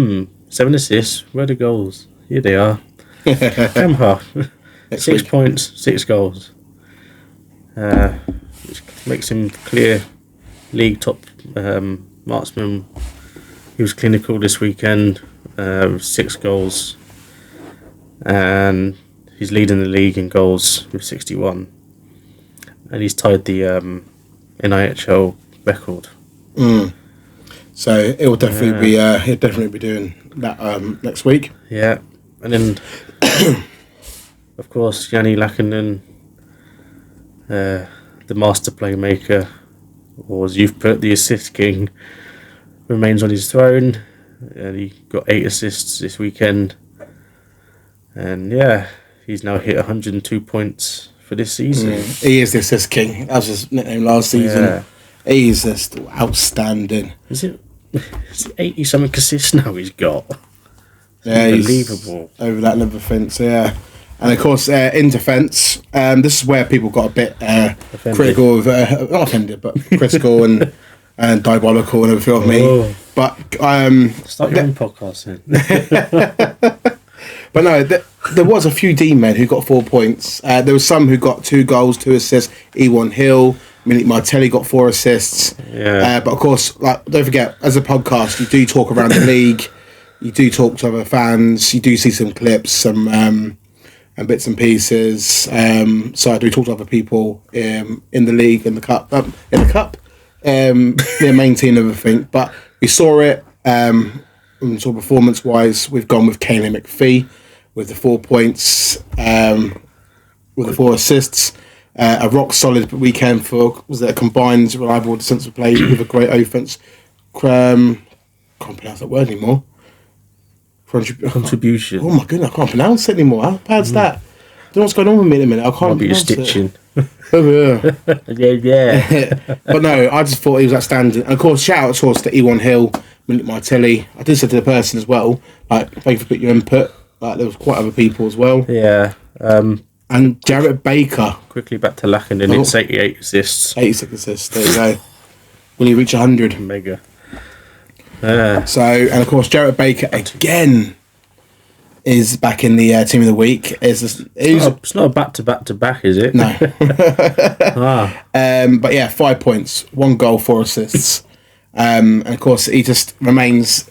7 assists, where are the goals? Here they are. Kemha, 6 points, 6 goals. Which makes him clear league top marksman. He was clinical this weekend, 6 goals, and he's leading the league in goals with 61, and he's tied the NIHL record. So it will definitely be he'll definitely be doing that next week. Yeah, and then of course Yanni Lackinen, the master playmaker, or as you've put, the assist king, remains on his throne, and he got 8 assists this weekend, and he's now hit 102 points for this season. He is the assist king. That was his nickname last season. He's just outstanding. Is it 80 something assists now he's got? Unbelievable. Over that level fence, And of course, in defence, this is where people got a bit critical of, not offended, but critical and diabolical and everything of me. But start your own podcast then. But no, there was a few D men who got 4 points. There was some who got 2 goals, 2 assists. E1 Hill, Milik Martelli got 4 assists. But of course, don't forget, as a podcast, you do talk around the league. You do talk to other fans. You do see some clips, some and bits and pieces. So I do talk to other people in the league, in the cup, the main team and everything. But we saw it. So performance-wise, we've gone with Kaylee McPhee with the 4 points, with the 4 assists. A rock-solid weekend for, was it a combined, reliable defensive play with a great offence. Can't pronounce that word anymore. Contribution. Oh my goodness, I can't pronounce it anymore. How bad's that? I don't know what's going on with me in a minute. I can't Might be pronounce it. Yeah. But no, I just thought he was outstanding. And of course, shout out to E1 Hill, Milik Martelli. I did say to the person as well, thank you for putting your input. There was quite other people as well. Yeah. And Jarrett Baker. Quickly back to Lackenden, it's 88 assists. 86 assists, there you go. Will he reach 100? Mega. So, and of course, Jarrett Baker again is back in the team of the week. It's not a back-to-back-to-back, is it? No. But 5 points, 1 goal, 4 assists. And of course, he just remains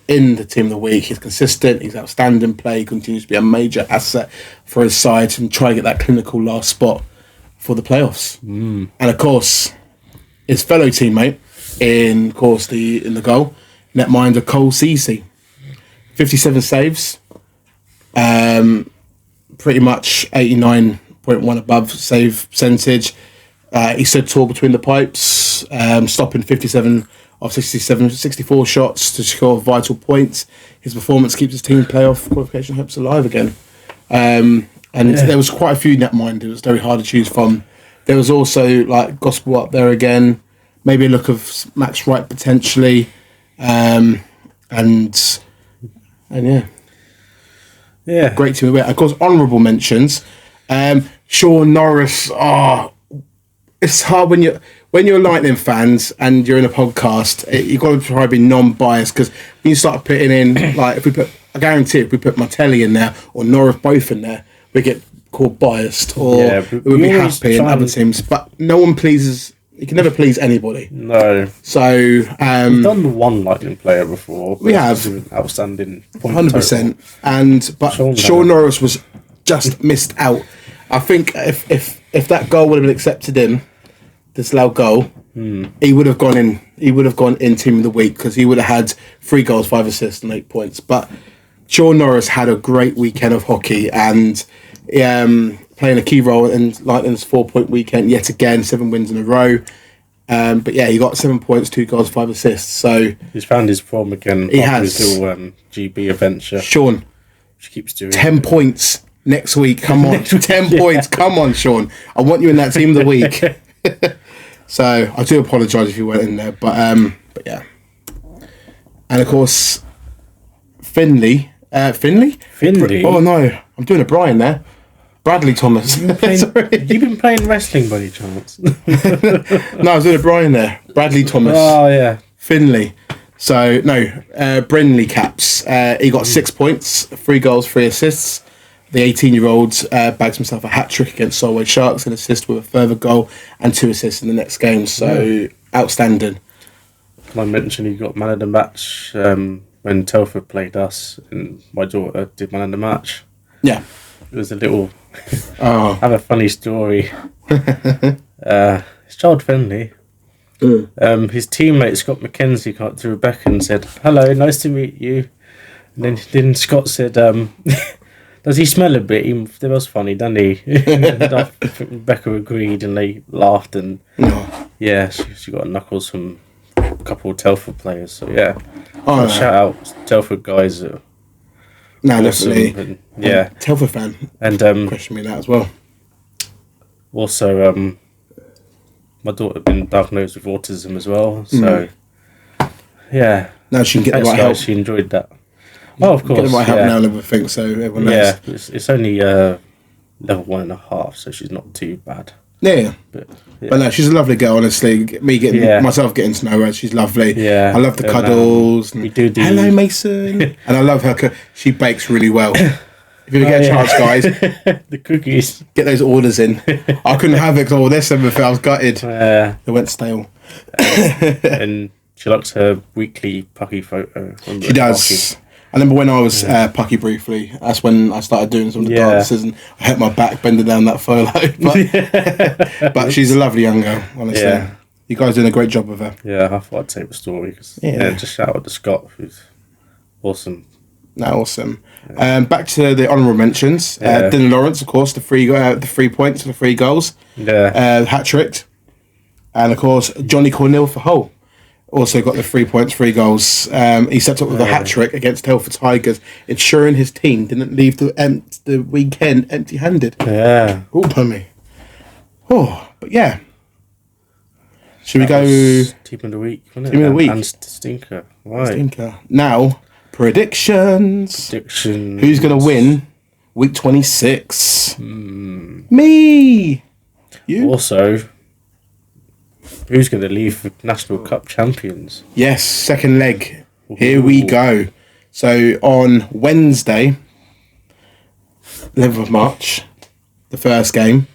in the team of the week. He's consistent. He's outstanding play. He continues to be a major asset for his side and try to get that clinical last spot for the playoffs. And of course, his fellow teammate in the goal, netminder Cole Ceci, 57 saves, pretty much 89.1 above save percentage. He stood tall between the pipes, stopping 57 of 64 shots to score vital points. His performance keeps his team playoff qualification hopes alive again. There was quite a few netminders. It was very hard to choose from. There was also like Gospel up there again, maybe a look of Max Wright potentially, and yeah, great team. Of course, honourable mentions. Sean Norris. It's hard when you're Lightning fans and you're in a podcast. You've got to try to be non-biased, because when you start putting in, like, I guarantee if we put Martelli in there or Norris both in there, we get called biased, or we'll be happy in other teams. But no one pleases. You can never please anybody. No. So we've done one Lightning player before. We have outstanding. 100%. But Sean Norris was just missed out. I think if that goal would have been accepted in, this loud goal, he would have gone in. He would have gone in team of the week, because he would have had 3 goals, 5 assists, and 8 points. But Sean Norris had a great weekend of hockey, and playing a key role in Lightning's 4-point weekend yet again, 7 wins in a row. But yeah, he got 7 points, 2 goals, 5 assists. So he's found his form again. He has. His little GB adventure. Sean, which keeps doing 10 points next week. Come on, 10 points. Come on, Sean. I want you in that team of the week. So I do apologise if you weren't in there, but yeah. And of course, Finley. Oh no, I'm doing a Brian there. Bradley Thomas. You've been playing wrestling by any chance? No, I was doing a Brian there. Bradley Thomas. Oh yeah. Finley. So no, Brenly Caps. He got 6 points, 3 goals, 3 assists. The 18-year-old bags himself a hat-trick against Solway Sharks, and assist with a further goal and 2 assists in the next game. So outstanding. Can I mention he got man of the match when Telford played us, and my daughter did man of the match? Yeah. It was a little... I have a funny story. It's child friendly. His teammate Scott McKenzie came up to Rebecca and said, "Hello, nice to meet you." And then Scott said, "Does he smell a bit?" That was funny, doesn't he? Rebecca agreed, and they laughed, and yeah, she got knuckles from a couple of Telford players. So yeah, shout out to Telford guys. Awesome. Definitely. And, Telford fan. And question me that as well. Also, my daughter had been diagnosed with autism as well, so yeah. Now she can get the right help. She enjoyed that. Oh, of course. Get the right help now and everything, so everyone knows. Yeah, it's only level 1.5, so she's not too bad. Yeah. But no, she's a lovely girl, honestly. Myself getting to know her, she's lovely. Yeah. I love the cuddles. We do. Hello, Mason. And I love her. She bakes really well. If you ever get a chance, guys, the cookies. Get those orders in. I couldn't have it because all this everything. I was gutted. They went stale. And she likes her weekly Pucky photo. She does. Pucky. I remember when I was Pucky briefly. That's when I started doing some of the dances, and I hurt my back bending down that photo. But she's a lovely young girl, honestly. Yeah. You guys doing a great job with her. Yeah, I thought I'd take the story because just shout out to Scott, who's awesome. No, awesome. Back to the honourable mentions. Dylan Lawrence, of course, the 3 points and the 3 goals. Yeah. Hat-tricked. And, of course, Johnny Cornell for Hull. Also got the 3 points, 3 goals. He set up with a hat-trick against Telford Tigers, ensuring his team didn't leave the weekend empty-handed. Yeah. Oh, Tommy. Oh, but yeah. Should we go... Team of the week, wasn't it? Team of the week. And Stinker. Right. Stinker. Now... Predictions. Who's going to win week 26? Me. You. Also, who's going to leave for National Cup champions? Yes, second leg. Here we go. So on Wednesday, 11th of March, the first game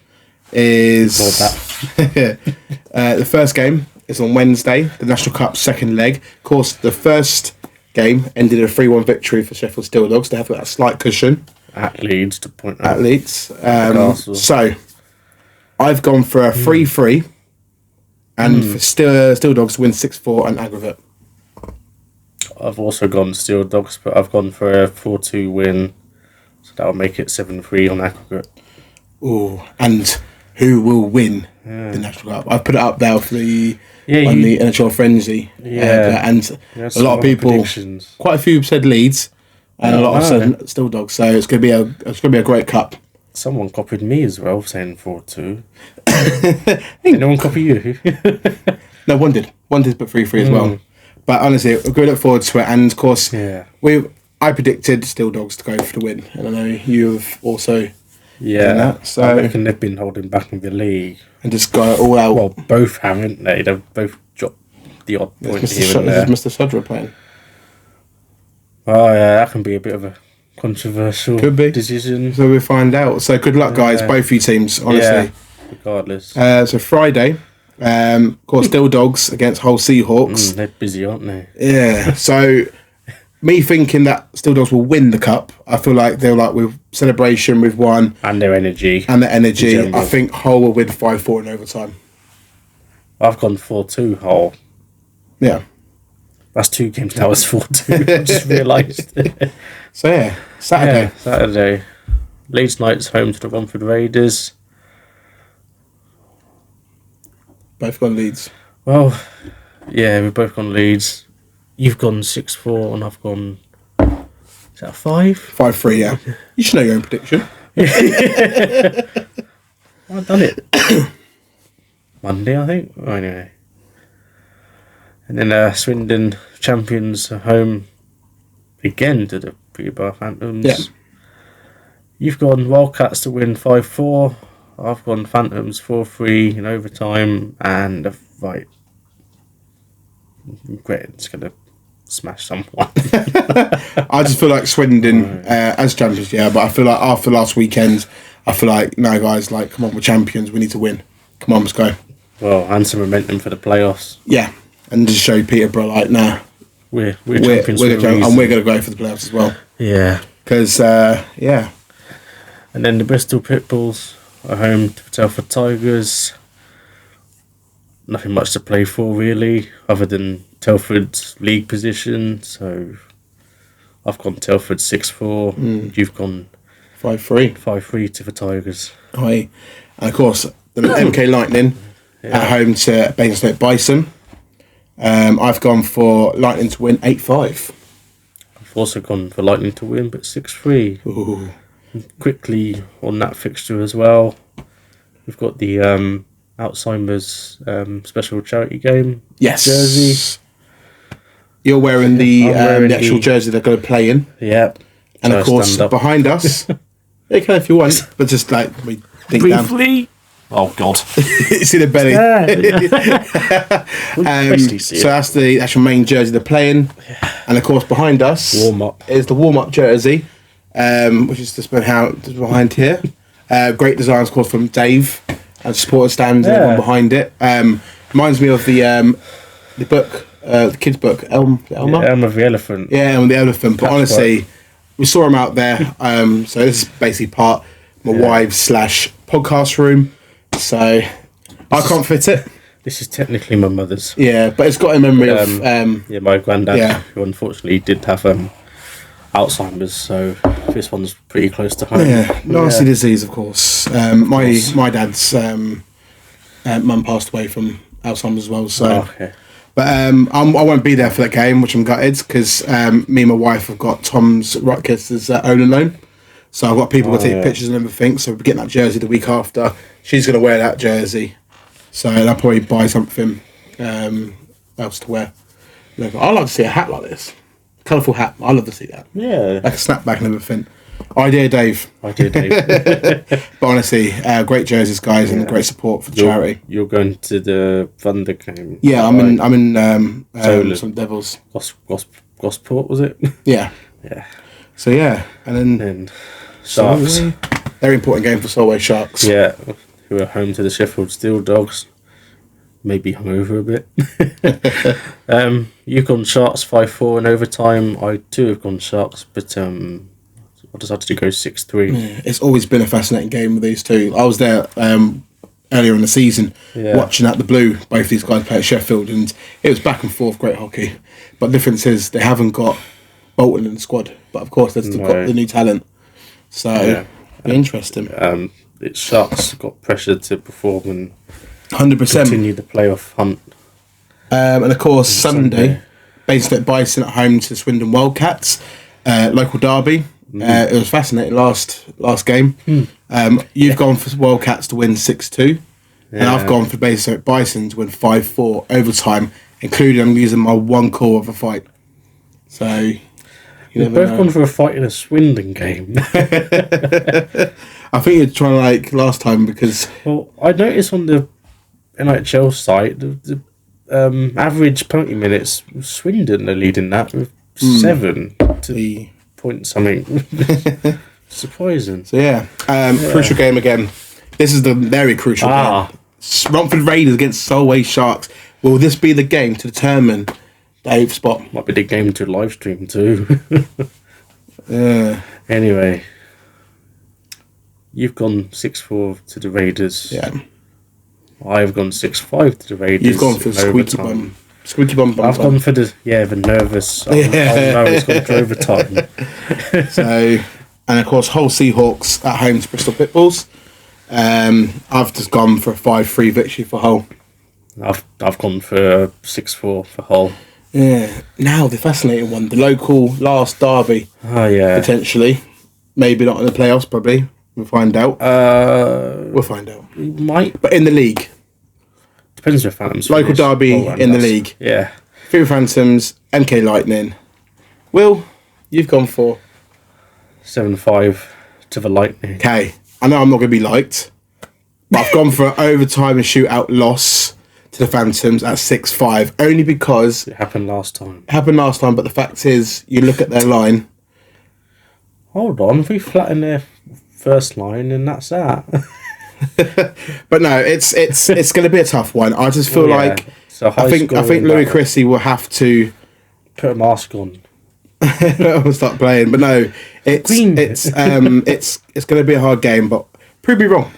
is... the first game is on Wednesday, the National Cup second leg. Of course, the first game ended in a 3-1 victory for Sheffield Steel Dogs. They have got a slight cushion. At Leeds, to point out. At Leeds. Newcastle. So, I've gone for a 3-3 and for Steel Dogs to win 6-4 and aggregate. I've also gone Steel Dogs, but I've gone for a 4-2 win. So that'll make it 7-3 on aggregate. Ooh, and who will win the National Cup? I've put it up there for the the NHL Frenzy. And a lot of people, quite a few said Leeds, and a lot said Steel Dogs. So it's gonna be a great cup. Someone copied me as well, saying 4-2. Did no one copy you? No, one did. One did put 3-3 as well. But honestly, we're going to look forward to it. And of course, I predicted Steel Dogs to go for the win, and I know you've also. Yeah, that, so I reckon they've been holding back in the league. And just got it all out. Well, both haven't they? They've both dropped the odd point here and there. Mr. Sudra playing. Oh, yeah, that can be a bit of a controversial decision. So we'll find out. So good luck, guys, both of you teams, honestly. Yeah, regardless. So Friday, of course, Steel Dogs against Hull Seahawks. They're busy, aren't they? Yeah, so me thinking that Steel Dogs will win the cup, I feel like they're like with celebration, we've won. And their energy. I think Hull will win 5-4 in overtime. I've gone 4-2 Hull. Yeah. That's 2 games now, it's 4-2. I just realised. So yeah, Saturday. Yeah, Saturday. Leeds Knights home to the Romford Raiders. Both gone Leeds. Well, yeah, we've both gone Leeds. You've gone 6-4 and I've gone... Is that a 5? 5-3, yeah. You should know your own prediction. I've done it. Monday, I think. Oh, anyway. And then Swindon champions are home again to the Peterborough Phantoms. Yeah. You've gone Wildcats to win 5-4. I've gone Phantoms 4-3 in overtime and a fight. Gretton's going to smash someone. I just feel like Swindon as champions, but I feel like after last weekend, I feel like, no guys, like, come on, we're champions, we need to win. Come on, let's go. Well, and some momentum for the playoffs. Yeah, and just show Peterborough, like, nah, we're champions for a reason. and we're going to go for the playoffs as well. Yeah. Because, And then the Bristol Pitbulls are home to Telford Tigers. Nothing much to play for, really, other than Telford's league position. So I've gone Telford 6-4. You've gone 5-3. 5-3 to the Tigers. Aye. And of course, the MK Lightning at home to Basingstoke Bison. I've gone for Lightning to win 8-5. I've also gone for Lightning to win, but 6-3. Ooh. Quickly on that fixture as well, we've got the Alzheimer's special charity game jersey. You're wearing the actual jersey they're going to play in. Yeah. And of course, behind us, you can if you want, but just like we think briefly. Oh God! It's in the belly. So that's the actual main jersey they're playing, and of course behind us is the warm-up jersey, which is just behind here. Great designs, of course, from Dave, and supporter stand and everyone behind it. Reminds me of the book, the kids' book, Elm of the Elephant. Yeah, Elm the Elephant. But honestly, we saw them out there. So this is basically part my wife's / podcast room. So I can't fit it. This is technically my mother's. Yeah, but it's got a memory of my granddad, who unfortunately did have Alzheimer's. So this one's pretty close to home. Yeah, nasty disease, of course. My dad's mum passed away from Alzheimer's as well. So, but I won't be there for that game, which I'm gutted because me and my wife have got Tom's Rutgers as own and loan. So I've got people to take pictures and everything. So we're getting that jersey the week after. She's going to wear that jersey. So I'll probably buy something else to wear. I'd like to see a hat like this. Colourful hat. I'd love to see that. Yeah. Like a snapback and everything. Idea, Dave. But honestly, great jerseys, guys, and great support for the charity. You're going to the Thunder game. Yeah, I'm in some Devils. Gosport, was it? Yeah. Yeah. So yeah, and then Sharks. Very important game for Solway Sharks. Yeah, who are home to the Sheffield Steel Dogs. maybe hungover a bit. You've gone Sharks 5-4 in overtime. I too have gone Sharks, but I decided to go 6-3. Yeah, it's always been a fascinating game with these two. I was there earlier in the season watching at the Blue both these guys play at Sheffield, and it was back and forth, great hockey. But the difference is they haven't got Bolton in the squad, but of course they've got the new talent. So be interesting. It's Sharks got pressure to perform and 100% continue the playoff hunt. And of course Sunday, Basingstoke Bison at home to Swindon Wildcats, local derby. It was fascinating last game. You've gone for Wildcats to win 6-2, and I've gone for Basingstoke Bison to win 5-4 overtime, including I'm using my one call of a fight. So You've both gone for a fight in a Swindon game. I think you're trying like last time because I noticed on the NHL site the average penalty minutes, Swindon are leading that with 7 to point something. Surprising. So crucial game again. This is the very crucial game. Romford Raiders against Solway Sharks. Will this be the game to determine Dave's spot? Might be the game to live stream too. Anyway, you've gone 6-4 to the Raiders. Yeah. I've gone 6-5 to the Raiders. You've gone for squeaky bum. Squeaky bum. I've gone for the nervous. I know it's gone for overtime. So, and of course, Hull Seahawks at home to Bristol Pitbulls. I've just gone for a 5-3 victory for Hull. I've gone for 6-4 for Hull. Yeah. Now the fascinating one, the local last derby. Oh yeah. Potentially, maybe not in the playoffs. Probably we'll find out. We'll find out. We might, but in the league. Depends where Phantoms. Local derby in the league. Yeah. Fever Phantoms, MK Lightning. Will, you've gone for 7-5 to the Lightning. Okay. I know I'm not going to be liked, but I've gone for an overtime and shootout loss to the Phantoms at 6-5, only because it happened last time. But the fact is, you look at their line. Hold on, if we flatten their first line, and that's that. But no, it's going to be a tough one. I just feel like I think Louis Chrissy will have to put a mask on. I'll start playing, but no, it's going to be a hard game. But prove me wrong.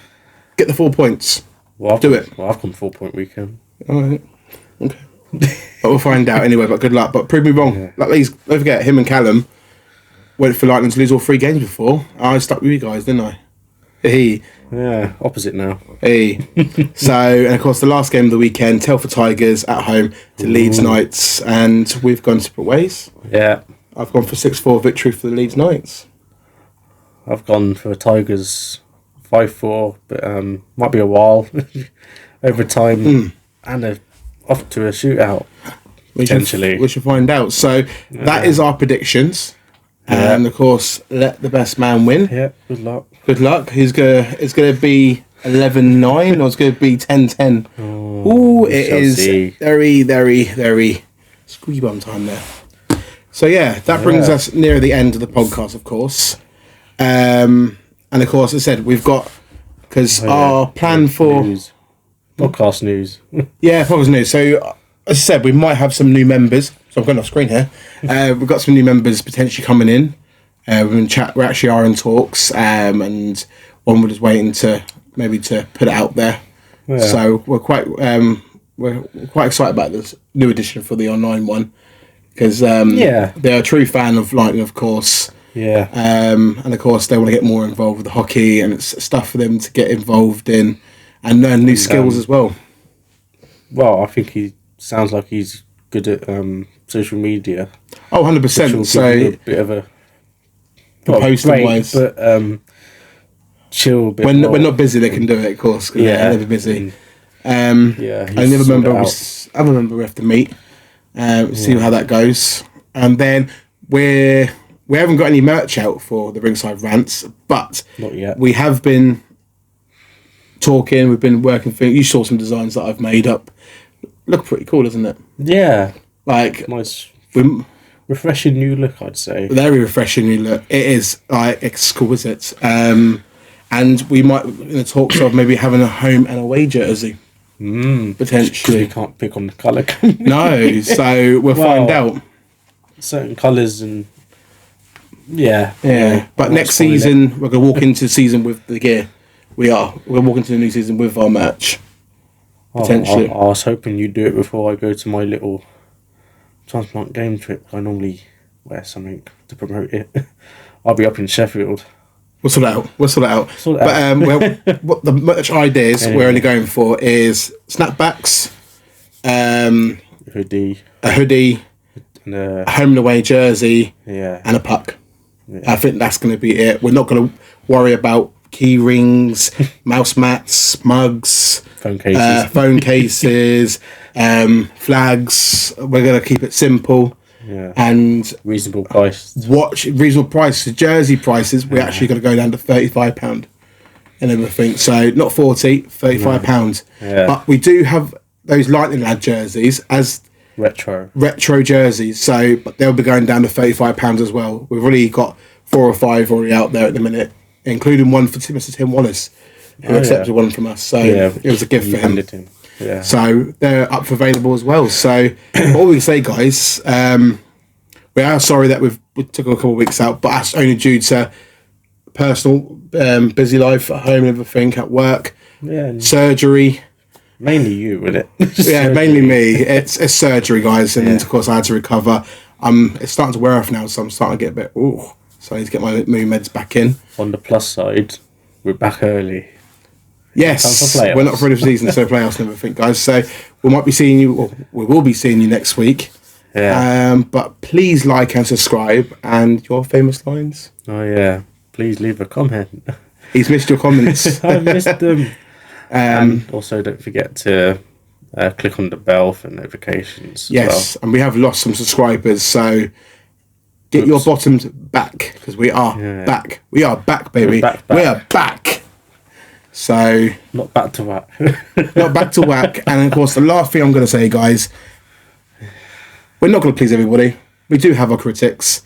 Get the 4 points. Do it. Well, I've gone 4 point weekend. All right. Okay. But we'll find out anyway. But good luck. But prove me wrong. Yeah. At least don't forget him and Callum went for Lightning to lose all 3 games before. I stuck with you guys, didn't I? Hey. Yeah, opposite now. Hey. So, and of course, the last game of the weekend, Telford Tigers at home to Leeds Knights, and we've gone separate ways. Yeah. I've gone for 6-4 victory for the Leeds Knights. I've gone for Tigers 5-4, but might be a while. Overtime and off to a shootout. Potentially. We should find out. So, that is our predictions. Yeah. And of course, let the best man win. Yeah, good luck. Good luck. It's gonna be 11-9 or it's gonna be 10-10. Ooh, it is very, very, very squeaky bum time there. So yeah, that brings us near the end of the podcast, of course. And of course, as I said, we've got our plan for podcast news. Podcast news. So as I said, we might have some new members. So I'm going off screen here. We've got some new members potentially coming in. We're in chat. We actually are in talks, and one we're just waiting to put it out there. Yeah. So we're quite excited about this new edition for the online one because they're a true fan of Lightning, of course. Yeah. And of course they want to get more involved with the hockey, and it's stuff for them to get involved in and learn new skills as well. Well, I think he sounds like he's good at social media. Oh, 100%. So a bit of a posting wise, but chill. Bit when we're not busy, they can do it, of course. They're never busy. Another member we have to meet, see how that goes, and then we haven't got any merch out for the Rinkside Rants, but not yet. We have been talking. We've been working through. You saw some designs that I've made up. Look pretty cool, isn't it? Yeah, like nice, refreshing new look. I'd say very refreshing new look. It is like exquisite. And we might in the talks of maybe having a home and away jersey. Potentially. You can't pick on the colour. No, so we'll find out. Certain colours and Yeah. But won't next spoil it. season, we're going to walk into the season with the gear. We are. We're walking into the new season with our merch. Potentially. I was hoping you'd do it before I go to my little transplant game trip. I normally wear something to promote it. I'll be up in Sheffield. We'll sort it out. Sort it But what the merch ideas we're only going for is snapbacks, Hoodie. a hoodie, And a home and away jersey, yeah. and a puck. Yeah. I think that's going to be it. We're not going to worry about key rings, mouse mats, mugs, Phone cases. Flags. We're going to keep it simple. Yeah. And Reasonable price. watch reasonable price. The jersey prices, we're actually going to go down to £35 and everything. So not 40, £35. Yeah. But we do have those Lightning Lad jerseys as Retro. jerseys. So, but they'll be going down to £35 as well. We've already got 4 or 5 already out there at the minute, including one for Mr. Tim Wallace, who accepted one from us. So it was a gift for him. Yeah. So they're up for available as well. So all we can say, guys, we are sorry that we took a couple of weeks out, but that's only due to personal busy life at home and everything, at work, surgery. Mainly you, with it. Yeah, mainly me. It's surgery, guys, and of course I had to recover. It's starting to wear off now, so I'm starting to get a bit. So I need to get my new meds back in. On the plus side, we're back early. Yes, we're not ready for season, so playoffs and everything, guys. So we might be seeing you, or we will be seeing you next week. Yeah. But please like and subscribe, and your famous lines. Oh yeah, please leave a comment. He's missed your comments. I missed them. And also don't forget to click on the bell for notifications. Yes, and we have lost some subscribers, so get your bottoms back, because we are back. We are back, baby. We are back. So not back to whack. Not back to whack. And of course, the last thing I'm going to say, guys, we're not going to please everybody. We do have our critics.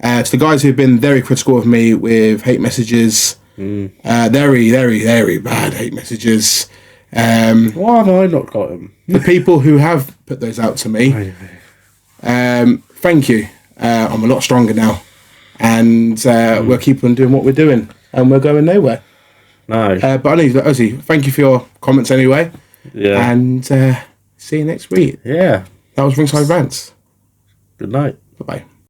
To the guys who've been very critical of me with hate messages, very, very, very bad hate messages. Why have I not got them? The people who have put those out to me, thank you. I'm a lot stronger now, and we'll keep on doing what we're doing, and we're going nowhere. No. But I need to, Ozzy, thank you for your comments anyway. Yeah. And see you next week. Yeah. That was Rinkside Rants. Good night. Bye-bye.